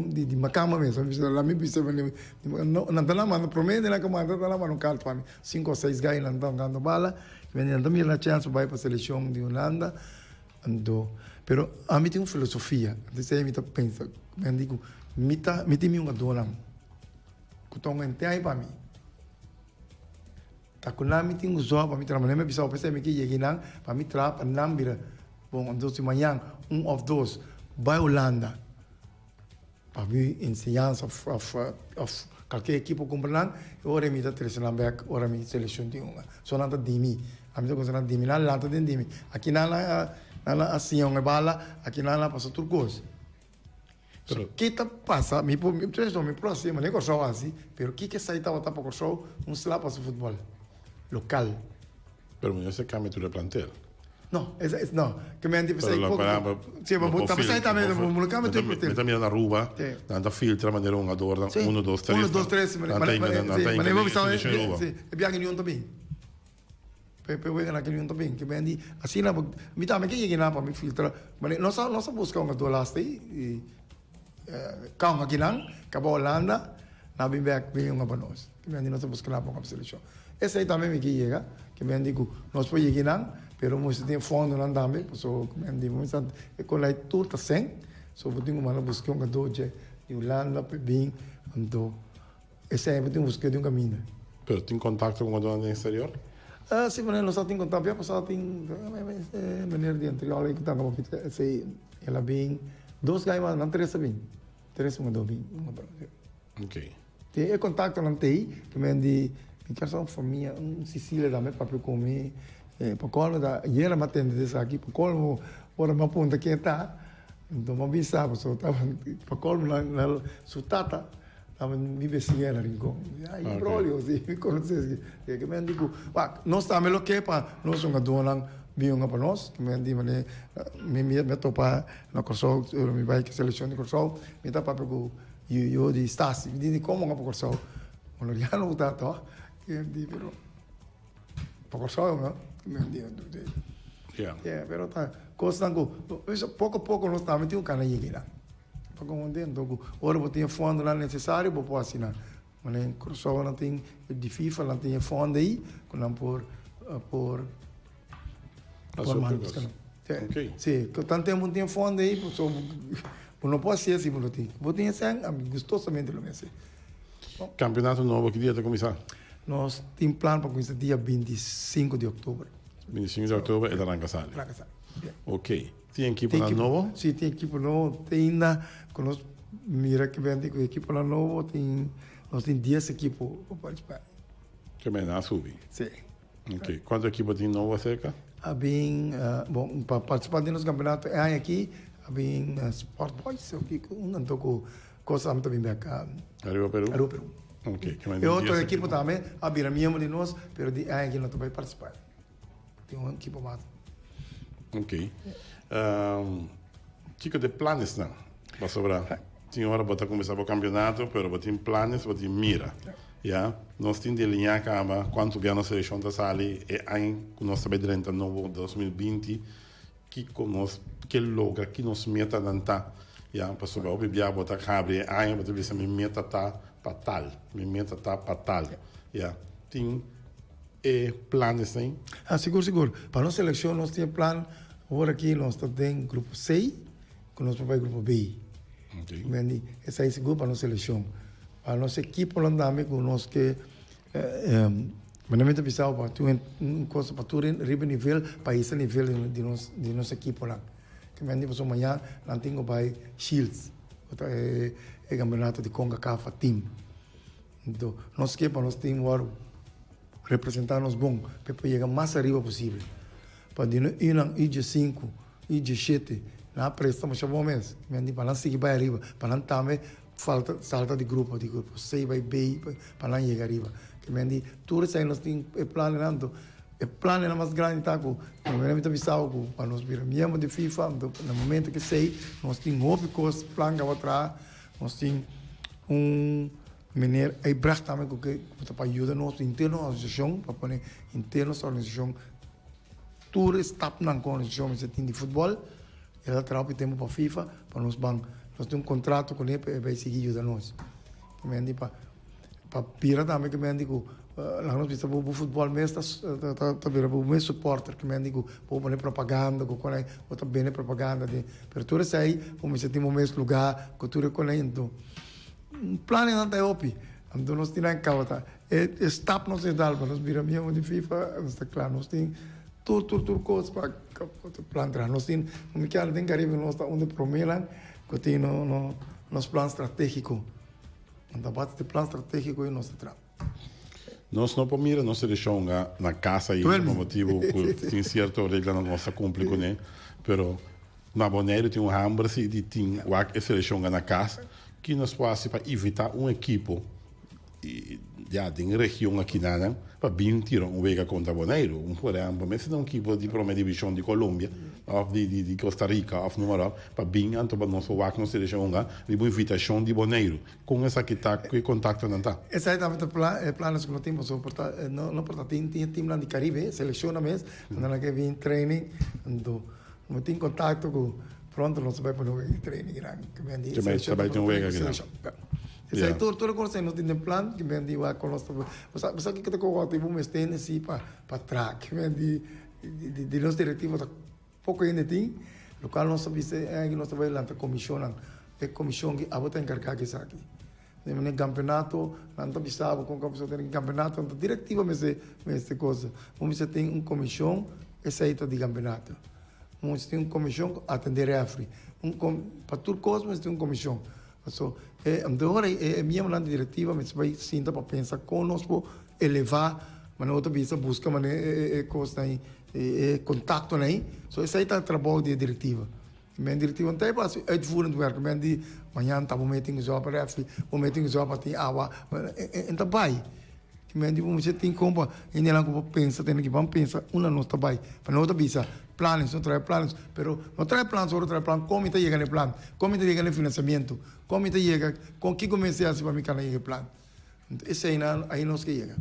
[SPEAKER 10] De macama mesmo. Lá me precisa não tá lá, mas promete lá que manda tá lá, mas não carto para mim. 5 ou 6 gajos não estão dando bala. Não tem a chance vai para a seleção de Holanda. Pero a mim tem uma filosofia. Então aí me tá pensando, me digo, me tem uma dona. Que estão em aí para mim. Tá com lá me tem um job para me trabalhar, me precisa pensar me que cheguei não, para me trabalhar não vira. Bom, então se amanhã of those vai Holanda para me ensinar of qualquer equipe comprando, ora me dá treinamento back, ora me seleção de uma. Só nada de mim. A mim tô considerando de mim, lá nada de mim. Aqui nada assim uma bala, aqui nada passa tudo coisa. Pero que tá passa, me próximo, nem corso assim, pero que sai tava para corso, slap para o futebol local.
[SPEAKER 9] Pero no se cambia tu plantel.
[SPEAKER 10] No, no, que me han dicho sai pouco. Sim, mas tá sai também, no cambio tu plantel.
[SPEAKER 9] Também na rua, anda filtra maneira um jogador, 1 2 3.
[SPEAKER 10] 1 2 3, mas vou pensar, sim, é bem ganhou também. Pepe wega naquele mundo também, que me diz, assim na, me dá, mas que cheguei lá para me filtrar, mas nós busca uma dolas aí, calma aqui não, acabou Holanda, na bem bem uma para nós, que me diz nós busca lá para a seleção. Esse aí também me chega, que me diz nós podemos chegar não, pero nós tem fundo não também, so me diz, nós com lá tudo sem, so vou ter uma busca uma doje, de Holanda bem, então esse é muito busca de um caminho.
[SPEAKER 9] Pero tem contato com a dona do exterior?
[SPEAKER 10] Sim, mas nós só tem contato, já passou tem maneira de anterior aí que tá com a sei ela bem 2 gais mas não 3 bem 3 mandou bem
[SPEAKER 9] Ok.
[SPEAKER 10] Tem contato não tem que me andi me quer só família Sicília da me para comer para colmo da e ela matende desse aqui para colmo ora uma ponta que tá então uma bisa só tava para colmo na sutata tava mi vecina rincon ai brolio sì mi conosci che mi dico ma non sta me lo che pa non sono donang biunga pa nos che mi di mane mi topa na corso mi vai che selezione corso mi ta proprio io di stasi mi di come nga corso non li hanno usato che di però corso no mi di però ta costango poco non sta metti un cane yigina para contento ora botinha fundo lá necessário para poder assinar mas nem crossover não tem de FIFA não tem fundo aí quando por
[SPEAKER 9] ok
[SPEAKER 10] sim que tanto tempo tem fundo aí por não pode ser assim botinha sem gostosamente lo mesmo
[SPEAKER 9] campeonato novo que dia está começar
[SPEAKER 10] nós temos plano para começar dia 25 de outubro
[SPEAKER 9] 25 de outubro é da Rancassale ok tem equipe novo?
[SPEAKER 10] Sim, tem equipe novo. Tem ainda, quando nós mira que vem com a equipe novo, nós temos 10 equipes para participar.
[SPEAKER 9] Que bem, na subir?
[SPEAKER 10] Sim.
[SPEAKER 9] Ok. Quantas equipes tem novo cerca?
[SPEAKER 10] Bem, bom, para participar dos campeonatos, aqui, bem, Sport Boys, não estou com coisa muito bem cá.
[SPEAKER 9] Arriba Peru?
[SPEAKER 10] Arriba Peru.
[SPEAKER 9] Ok.
[SPEAKER 10] E outra equipe também, a mesmo de nós, mas aqui não vai participar. Tem uma equipe mais.
[SPEAKER 9] Ok. Chico de planos não para sobrar tinha hora para começar o campeonato pero tem planos para mira já nós temos de linhar cama quanto bem a nossa seleção da sali e aí com nós também durante o novo 2020 que conosco que logra que nos meta dantar já para sobrar o bebê botar cabre aí para ver se me meta tá patal já tem planos hein
[SPEAKER 10] seguro para nossa seleção nós temos plano agora aqui nós temos grupo C, que nós vamos para o grupo B. Okay. Essa é a segunda para a nossa seleção. A nossa equipe holandesa, com nós que manamente pensava para tu um coisa para tu riba nível para esse nível de nossa equipe lá. Que me diz amanhã não tenho para Shields, é campeonato de CONCACAF team. Então nós que para nós temos representar nos bom para chegar mais arriba possível. Para IG5, IG7, na prestamos chamou mesmo. Para não seguir para arriba, para não também salta de grupo, C vai B, para não chegar arriba. Que me diz, tudo isso aí nós temos planejando, plano é mais grande tá com, no momento de visão para nós virar membro de FIFA, no momento que sei, nós temos outro coisa, plano que atrás, nós temos maneira aí brach também que para ajudar nós interno organização, para pôr interno organização tudo está na condição de futebol, ela trabalha tempo para FIFA, para nós temos um contrato com ele para seguir ajudar nós. Que me diz para pira também que me diz lá nós precisamos do futebol mesmo tá vira o meu supporter que me diz para fazer propaganda com quando outra bem propaganda de para tudo isso aí como se tem um mesmo lugar com tudo com ele então plano não tá opi então nós temos em causa está nós dá para nós vira mesmo de FIFA está claro nós tem tudo coisas para plantar. Nós temos, como que tem Caribe, nós está onde promelam, que tem nos planos estratégicos. Então, parte de plano estratégico e nós trabalhamos.
[SPEAKER 9] Nós não podemos nossa seleção na casa e por motivo que tem certa regra na nossa cúmplico, né? Pero na Bonaire tem hambre de tem a seleção na casa que nos pode para evitar equipo já tem região aqui na para bem tirar vega contra Bonaire por exemplo mas se não equipo de primeira divisão de Colômbia ou de Costa Rica ou número para bem então para nós o não se deixa de boa invitação de Bonaire com essa que está que contato não tá
[SPEAKER 10] essa é também planos que nós temos não porta tem time lá de Caribe seleciona mesmo quando que vem training então não tem contato com pronto nós vai para o training grande que vem de
[SPEAKER 9] seleção vai ter vega
[SPEAKER 10] Esse é todo coisa nós temos plano que vem de lá com nós você que tem que ter um estende assim para trás que vem de nós diretivos pouco ainda tem local nós sabe é que nós vai lá para comissão é comissão que a botar encarregada que aqui no campeonato, não está bisavo com a pessoa tem campeonato, então diretiva mas essa coisa. Você tem uma comissão aceita de campeonato. Você tem uma comissão atender refri. Para tudo coisa, você tem uma comissão. So, agora é minha maneira diretiva, mas vai sinta para pensar conosco, elevar, mas outra vez busca maneira coisa aí, contato aí. So esse aí tá trabalho de diretiva. Men diretiva não tem para uitvoerend werk. Men die manhã tá meeting zo para refri, meeting zo para tem água, então vai. Men die você tem como e nem lá como pensa, tem que vamos pensar, uma não está vai. Para outra vez planos, não traz planos, pero não traz planos, outro traz planos, como está chegando o plano, como está chegando o financiamento, como está chegando, com que comecei a se para mim que não chega o plano. Esse aí nós que chega.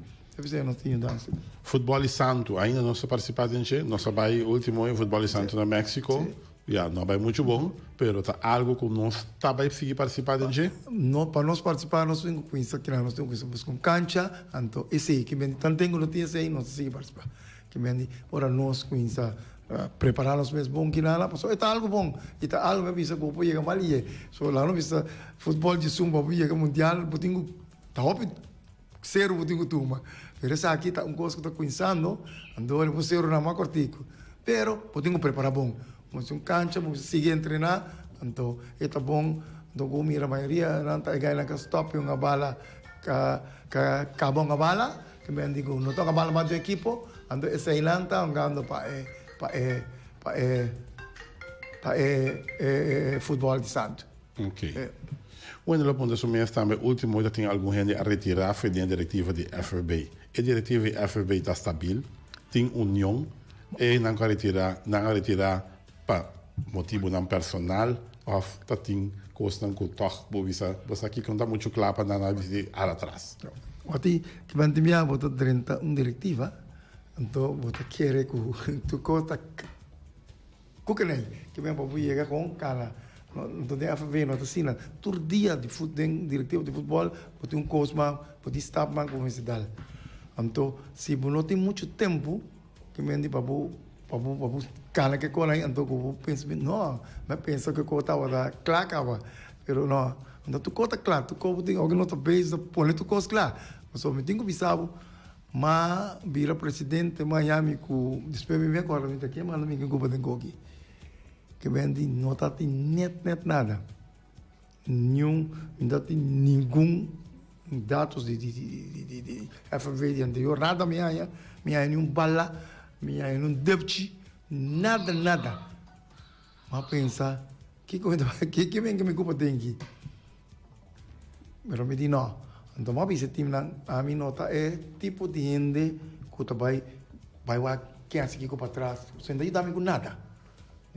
[SPEAKER 10] Esse nós tínhamos dança.
[SPEAKER 9] Futebol e Santo, ainda não se participado em Che, nós vai último em Futebol e Santo na México. Já, não vai muito bom, pero tá algo que nós tá vai seguir participando em Che.
[SPEAKER 10] Não, para nós participar, nós temos que pensar que nós temos que com cancha, então esse aí que vem tanto tempo não tinha esse aí, nós seguir participar. Que vem ora nós pensar preparar nós mesmos bom que nada, só é algo bom, é algo que bisa que pode chegar mal e só lá não bisa futebol de sumba pode chegar mundial, botinho tá hope zero botinho turma. Pero essa aqui tá coisa que tá pensando, andou ele zero na mais cortico. Pero botinho preparar bom. Mas cancha, mas seguir treinar, então é bom, então como a maioria não tá ganhando que stop uma bala, acabou uma bala, que me digo, não toca bala mais do equipo, então essa ilanta andando para futebol de Santo.
[SPEAKER 9] Ok. Quando eu ponto sobre isso também, último ainda tem algum gente a retirar foi da diretiva de FRB. A diretiva de FRB está estável, tem união e não vai retirar para motivo não personal ou tá tem coisa não que toque você aqui que não dá muito claro para não analisar atrás.
[SPEAKER 10] Aqui que vai ter minha bota 30 diretiva, então bota querer que tu costa cucanei que vem para chegar com cara então tem a FV não assina todo dia de diretivo de futebol pode cosma pode estar mais com esse dal então se não tem muito tempo que vem de para cara que cola então eu penso não mas pensa que eu estava da clacava pero não então tu conta claro tu como tem alguém outra vez põe tu coisa claro mas só me tenho que bisabo mas vira presidente Miami com depois me vem agora me tá aqui mas não me culpa tem coque que vende não tá tem net nada nenhum não tem nenhum dados de FV de anterior nada minha nenhum bala minha nenhum debte nada mas pensa que vem que me culpa tem aqui mas me diz não então mas esse time a mim nota é tipo de gente que vai quem aqui para trás sem daí dá-me com nada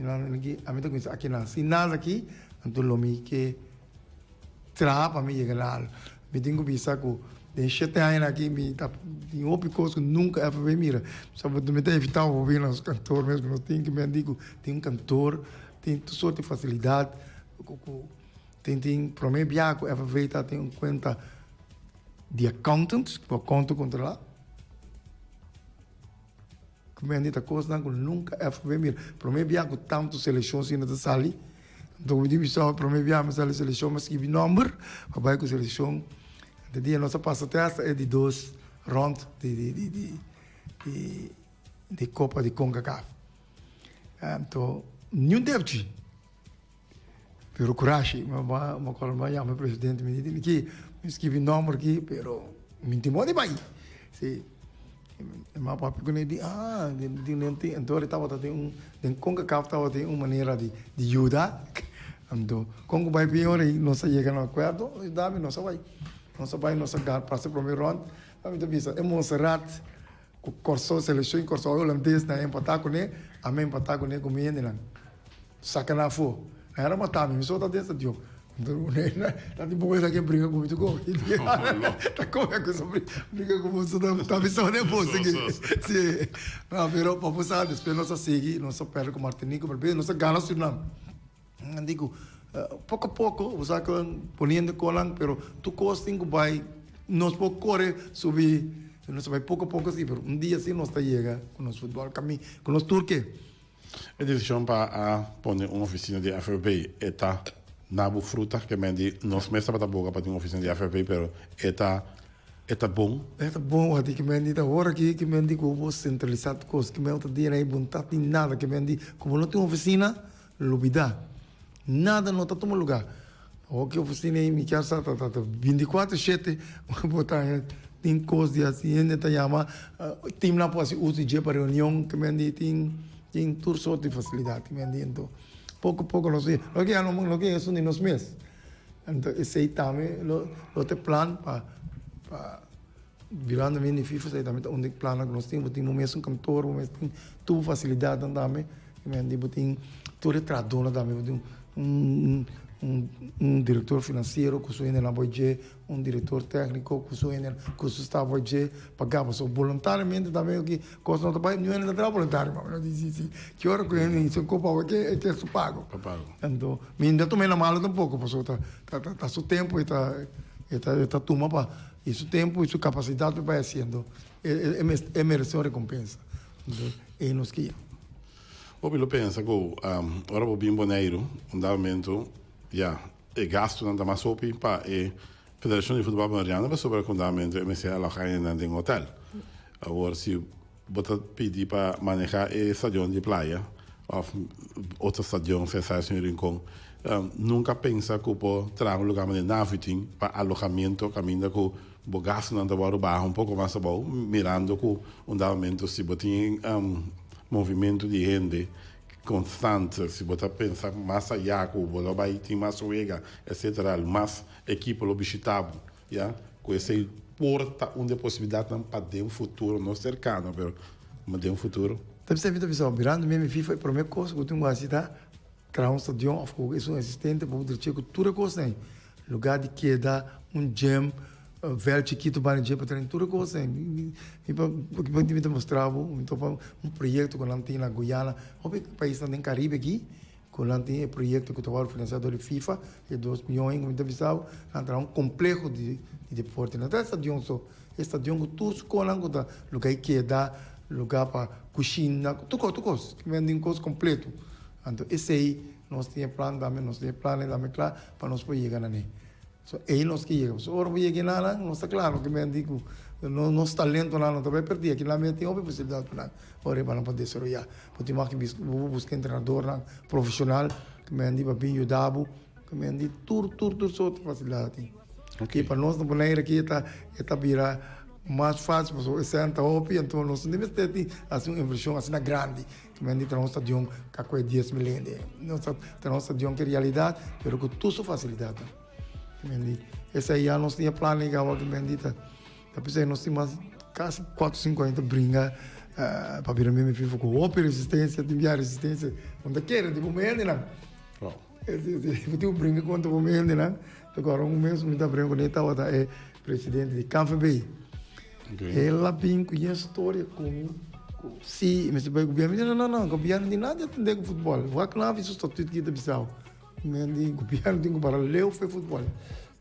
[SPEAKER 10] a mim tá aqui não se nada aqui então lo me que trava me chegar lá me tenho que pensar que de 7 anos aqui me tá em outro coisa que nunca FV mira sabe tu me tem evitar ouvir os cantores mesmo nós tem que me digo tem cantor tem toda sorte de facilidade tem para mim biaco FV tá tem conta de accountants que conta controlar como é que coisa não nunca FV mira para mim biaco tanto seleções ainda da sali então me diz só para mim biaco mas seleção mas que número vai com seleção de dia nossa passatesta é de 2 rounds de Copa de CONCACAF. Então, nenhum deve pero coragem, mas quando vai o presidente me diz que me escreve número aqui, pero me intimou de vai. Sim. Mas papi quando ele diz então ele estava tem CONCACAF estava tem uma maneira de ajudar. Então, quando vai pior aí não se chega no acordo, dá-me não se vai. Não se vai, não se vai, passa o primeiro round. A mim também é Montserrat, que corso seleção, corso holandês, na empatar com ele, a mim empatar com ele com ele, não. Sacana foi. Era matar, me só tá dentro de então, tá de boa que briga com muito gol. Tá como é que você briga com você, tá me só nervoso aqui. Sim. Não, pero para passar, depois nós seguir, nós perde com Martinico, depois nós ganha o Suriname. Digo, pouco a pouco, você ponendo colang, pero tu costing vai, nós pode correr, subir, nós vai pouco a pouco assim, pero dia assim nós chega com nosso futebol, com nosso turque.
[SPEAKER 9] A decisão para poner uma oficina de FRB está nabu fruta que mendi nos mesa para boca para ter uma oficina de AFP, pero eta bom.
[SPEAKER 10] Eta bom, wat ik mendi da hora que mendi que vou centralizar coisas, que mendi dinheiro aí vontade de nada, que mendi como não tem oficina, lubida. Nada não tá tomando lugar. O que oficina aí me quer tá 24/7, botar tem coisas de assim, ainda tá chama, tem lá para se usar de para reunião, que mendi tem tudo sorte de facilidade, que mendi então pouco não sei, lo que é isso nos meses. Então esse aí também lo te plan para virando minha FIFA, sai também onde plano que nós temos mesmo um cantor, tem tudo facilidade também, que mendi tem todo traduzir também, um diretor financeiro que sou na boje, diretor técnico que sou que está boje, pagava só voluntariamente também que coisa não trabalha, não é voluntário, mas não diz que hora que ele se ocupa que é que pago. Então, me ainda tomei na mala um pouco, porque tá seu tempo e tá toma para isso tempo e sua capacidade para fazendo é mereceu a recompensa. Então, é nos que
[SPEAKER 9] eu penso que agora vou bem boneiro, momento e gasto não dá mais sopi para a Federação de Futebol Boliviano para sobre o condamento MCA alojar em um hotel. Agora se botar pedir para manejar o estadião de praia ou outro estadião se sai em Rincón, nunca pensa que pode trazer lugar de naviting para alojamento, caminho que o gasto não dá para pouco mais bom, mirando que o momento se botar movimento de gente constante, se você pensar mais allá, que o vai ter mais ruega, etc., mais equipe visitado, com esse porta onde a possibilidade para ter um futuro não cercano, mas ter um futuro.
[SPEAKER 10] Deve ser vida visual, virando mesmo FIFA, a primeira coisa que eu tenho que fazer, criar um estadião, isso é um assistente, para poder chegar toda coisa, né? Lugar de queda, gym, velho chiquito para a para ter tudo coisa e para me mostrava um projeto que não tem na Guiana, o país não tem Caribe aqui, que não tem projeto que estava financiado pela FIFA, de 2 milhões, como te avisava, entrar um complexo de deporte. Não tem estadião só, estadião que tudo escola, lugar que dá, lugar para cozinha, tudo coisa, que vendem coisa completo. Então esse aí nós temos plano também, claro, para nós poder chegar ali. So, aí nós que chegamos. Ora, eu cheguei lá, não está claro que me digo, nosso talento lá não vai perder. Aqui lá me tem uma possibilidade para ora para não poder ser já. Porque mais que buscar treinador profissional que me diga bem ajudado, que me diga tudo só facilidade. Okay. Para nós não podemos aqui está vira mais fácil, porque esse ano está óbvio, então nós não devemos ter assim uma inversão assim grande. Que me diga nosso estadião que é 10 milhões. Nosso estadião que é realidade, mas com tudo facilidade. Esse aí nós tínhamos plano que depois nós tínhamos quase 450 brinca para virar mesmo FIFA com ópera resistência, de enviar resistência, onde quer, tipo meio não. Eu tenho brinca quanto vou meio não. Agora mês me dá brinca quando estava é presidente de Campo Bay. Ela vem com a história com se mas o governo não, o governo de nada atender com futebol. O que lá isso tudo que está o governo tem que paralelo foi futebol.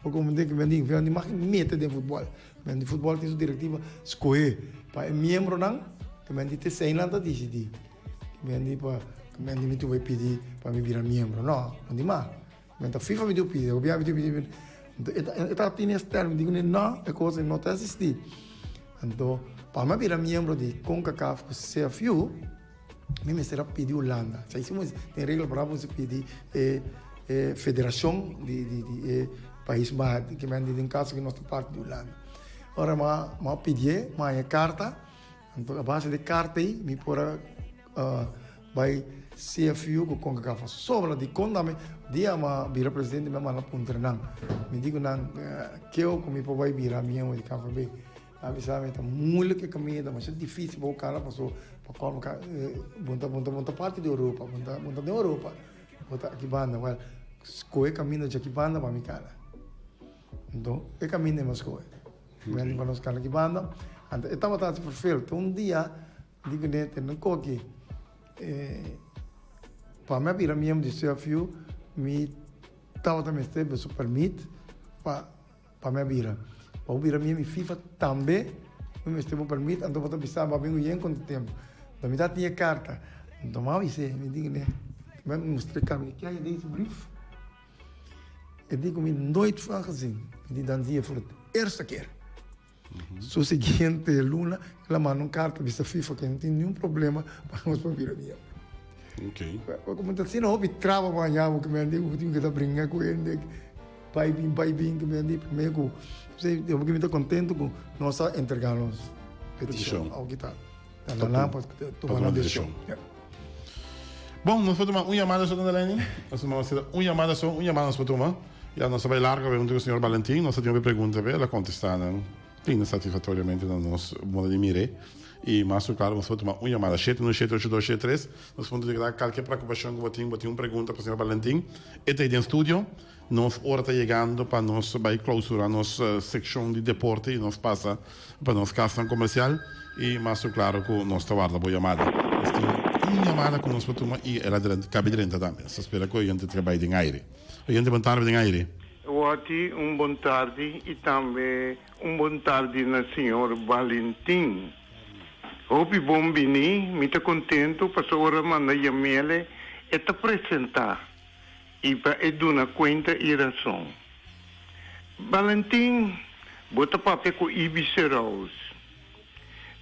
[SPEAKER 10] Porque como tem que vender, vende mais meta de futebol. Vende futebol tem sua diretiva escolher para membro não, que vende ter sem nada decidir. Vende para que vende me tu vai pedir para me virar membro, não tem mais. Vende a FIFA me deu pedir, o governo me deu pedir. Então tem esse termo, digo não, é coisa não está assistir. Então para me virar membro de CONCACAF, CFU, me será pedir Holanda. Se tem regra para você pedir federação de país mais que me em caso que nós temos parte de Holanda. Ora, mas pedir uma carta, então a base de carta aí me porá vai CFU com a CAF sobre de quando dia ma vira presidente me manda punter não. Me digo não que eu como me vai virar minha de CAF bem. Avisar me tá muito que caminho, mas é difícil para o cara passou para colocar monta parte da Europa, monta da Europa. Bota aqui banda, well, escolhe caminho de aqui banda para me cara. Então, é caminho de mais coisa. Vem para nós cara aqui banda. Então, estava tanto perfeito. Um dia, digo nete, não coque. Para me virar mesmo de CFU, me estava também esteve se permite para me virar. Para virar mesmo FIFA também, me esteve permite. Então, para pensar, para vir bem quanto tempo. Da metade tinha carta. Então, me digo né. Me mostrei que aí desse brief. ik denk ik nooit van gezien. Die dan zie je voor de eerste keer. Zo seguinte luna, ela manda carta vista FIFA que não tem nenhum problema para nós para vir aqui.
[SPEAKER 9] Ok.
[SPEAKER 10] Como está sendo hobby trava para já que me digo, que tá brincar com ele, pai bem que me digo, primeiro, eu que me tá contente com nossa entregarmos petição ao que tá. Tá lá para tomar a decisão.
[SPEAKER 9] Bom, nós vamos tomar uma chamada só na linha. Nós vamos fazer uma chamada só, uma chamada para tomar. E a nossa vai larga, pergunta ao senhor Valentim, nós temos uma pergunta para ela contestar, bem satisfatoriamente no nosso modo de mire. E, mas, claro, nós vamos tomar uma chamada 7178273. Nós vamos declarar qualquer preocupação que você tem uma pergunta para o senhor Valentim. Este aí no estúdio. Nós hora está chegando para nós vai clausurar nossa secção de deporte e nós passa para nossa casa comercial. E, mas, claro, que nós está guarda boa chamada. Nós temos uma chamada que nós vamos tomar e ela cabe dentro também. Só espera que a gente trabalhe em aire. A gente vai trabalhar em aire.
[SPEAKER 12] Wati, bom tarde e também bom tarde na senhor Valentim. Hope bom bini, me tá contento para a hora manda Yamele e te apresentar e para eduna conta e razão. Valentim, bota papel com Ibiza Rose.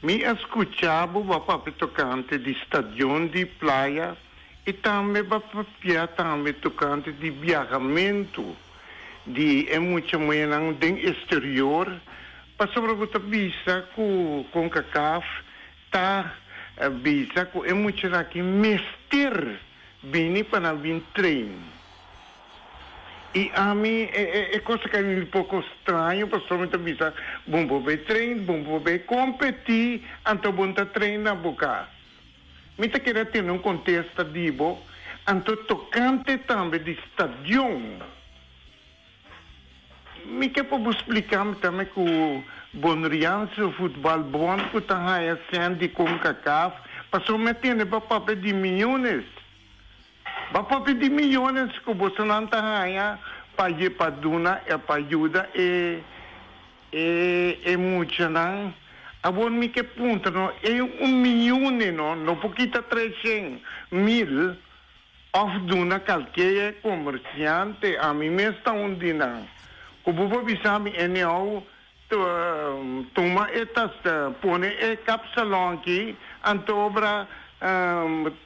[SPEAKER 12] Me escuchava o papel tocante de estação de praia e também papel também tocante de viajamento de muita manhã de exterior para sobre a visa com CACAF tá visa com muito aqui mestre bem para vir treino e a mim é coisa que é um pouco estranho para sobre a visa bom para treino bom para competir então bom para treinar boca me tá querendo ter um contexto dibo então tocante também de estação. Me quer para explicar também que o Bonriança, o futebol bom, que está aí de CONCACAF, passou a meter para papel de milhões. Para papel de milhões que você não está aí para ir para Duna, para ajuda e muito não. Agora me quer ponto, não é 1 milhão, não porque está 300.000 of Duna qualquer comerciante, a mim mesmo está onde não. O povo bisami eneo toma estas pone capsalão aqui anto obra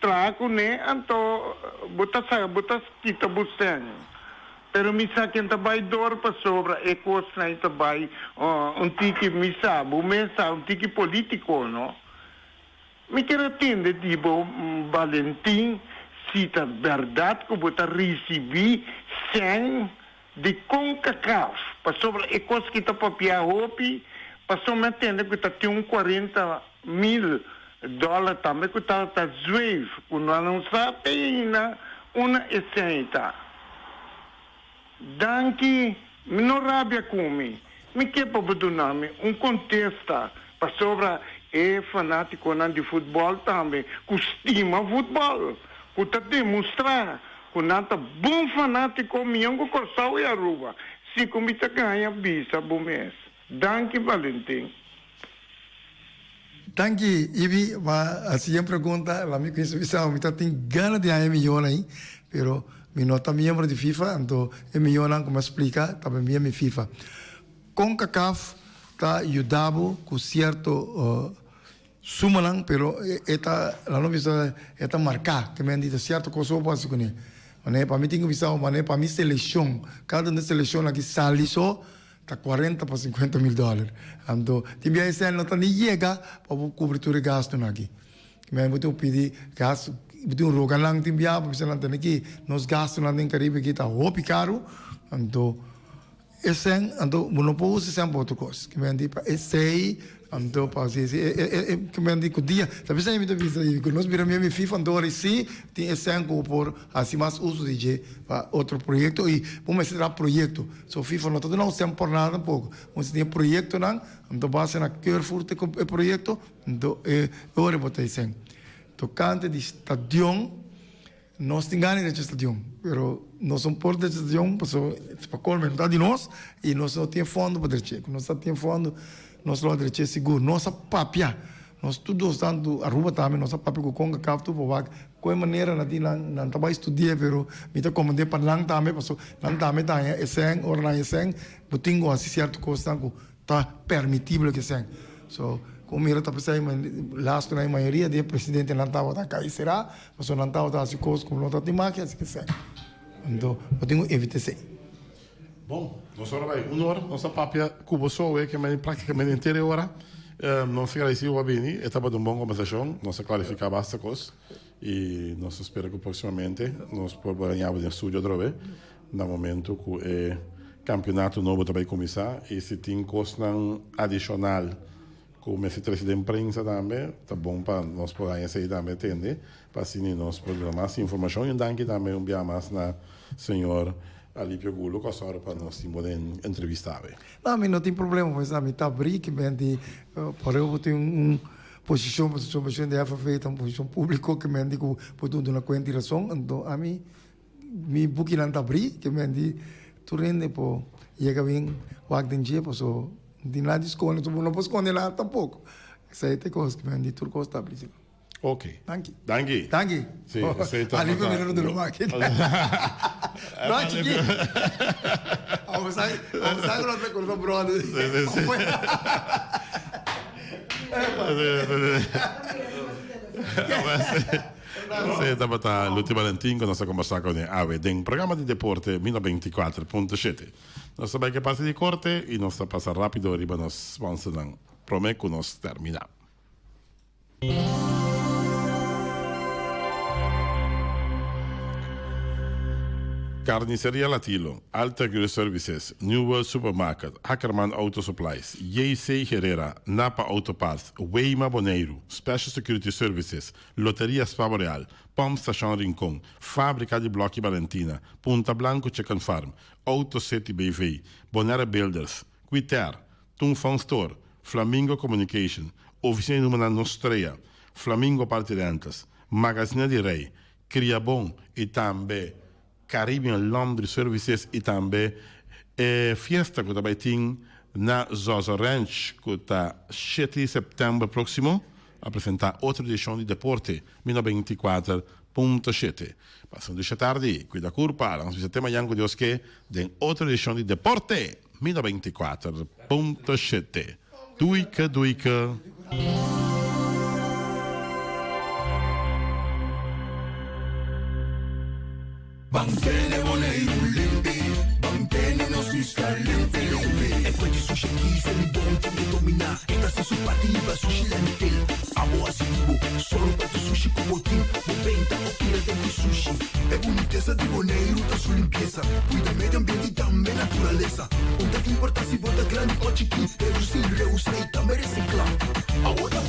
[SPEAKER 12] trago né anto botas kita busen pero misa que também dor para sobra e coisa também tiki misa bumesa tiki político não me quero entender tipo Valentim se tá verdade que botar receber sem de CONCACAF, para sobre a coisa que está para piar hopi, para somente entender que está tem $40,000 também que está zuiv, quando não sabe ainda uma essência. Danke, não rabia comigo, me quer para botar contexto para sobre fanático de futebol também, que estima futebol, que está demonstrar kunanta bom fanático miango corsau e Aruba. Se comita ganha bisa bom mês. Danke Valentim.
[SPEAKER 10] Danke Ibi, assim a pergunta, lá me conhece bisa, me tem gana de ganhar milhão aí, pero me nota membro de FIFA, então é milhão como explica, também me FIFA. CONCACAF tá ajudando com certo sumalang, pero eta lá não bisa eta marcar, que me diz certo coisa posso conhecer. Para mim, tenho visão, para mim, seleção. Cada seleção aqui sai só, está $40 para $50,000. Então, tem esse ano não chega para cobertura de gasto aqui. Mas eu tenho pedir gasto, eu tenho rogar lang tem porque não tem aqui, nos gastos não tem Caribe aqui está roupa caro. Então, esse ano, então, não pode usar sempre outra coisa. Que me diz para esse então para que me diz que dia, sabe se me diz que nós viramos minha FIFA então sim tem esse ano por assim mais uso de para outro projeto e vamos fazer projeto. So FIFA não todo não sempre por nada pouco. Vamos ter projeto não, então base na cor forte com o projeto, então agora botar isso. Tocante de estação, nós temos de estação, pero nós somos por de estação, para comentar de nós e nós não temos fundo para ter, nós não temos fundo. Nós não temos seguro, nossa papia, nós tudo usando a rua também, nossa papia com CONCACAF, tudo para qual maneira não estava estudando, pero me está comandando para lang também, passou lang também tá eseng ou na eseng, botingo assim certo coisa que tá permitível que eseng. So como era tá pensando, last na maioria de presidente não estava tá cá será, mas não estava tá assim coisa como não tá de máquina assim que eseng. Então botingo evitar isso.
[SPEAKER 9] Bom, nós agora vai 1 hora, nossa papia cubo só que é praticamente inteira hora. Nós agradecemos a Bini, estava de uma boa conversação, nós clarificar bastante coisas e nós esperamos que proximamente nós podemos ganhar no estúdio outra vez, no momento que o campeonato novo também começar e se tem coisas adicional como esse trecho de imprensa também, tá bom para nós podermos sair também entender, para assim nós podemos mais informação e daqui também enviar mais na senhor Alípio Gulo, que a senhora para nós poder entrevistar.
[SPEAKER 10] Não, mas não tem problema, mas a mim tá brique, bem para eu ter posição de feita, uma posição pública que me digo por tudo na quantidade, então a mim me buque não tá brique, me digo tu rende por chega bem o acto de dia, posso de nada esconde, não posso esconder nada tampouco. Essa é a coisa que me digo tudo costa brique.
[SPEAKER 9] Ok.
[SPEAKER 10] Danke.
[SPEAKER 9] Danke.
[SPEAKER 10] Danke.
[SPEAKER 9] Sim, aceita.
[SPEAKER 10] Ali que eu me lembro do máquina. Não, aqui. Vamos sair lá para o brother.
[SPEAKER 9] Você estava a Luti Valentim com nossa conversa com a AVE do programa de deporte 1024.7. Nós sabemos que parte de corte e nós passamos rápido arriba nos sponsors. Prometo que nós terminamos. Carniceria Latilo, Alta Grill Services, New World Supermarket, Ackerman Auto Supplies, JC Herrera, Napa Auto Parts, Weima Boneiro, Special Security Services, Loteria Spavo Real, Pump Station Rincon, Fábrica de Bloco Valentina, Punta Blanco Chicken Farm, Auto City BV, Bonera Builders, Quiter, Tunfon Store, Flamingo Communication, Oficina Número Nostreia, Flamingo Party Rentas, Magazine de Rei, Criabon e também Caribbean Laundry Services e também fiesta que também tem na Zozo Ranch, que está 7 de setembro próximo, apresentar outra edição de Deporte 1024.7. Passando de tarde, cuida curpa, nós visitamos amanhã com Deus que tem outra edição de Deporte 1024.7. Duica.
[SPEAKER 13] Banchene Boneiro limpi, banchene no si sta limpi. E poi di sushi chi se li donti di domina. E da se suppativa sushi lentil. Amo asibo, solo per sushi como team. Moventa o pira dentro sushi. E bonitezza di Boneiro da su limpieza. Cuida medio ambiente e também naturaleza. Onde que importa se bota grande ou chiquinho. E usi reusa e também recicla. Agora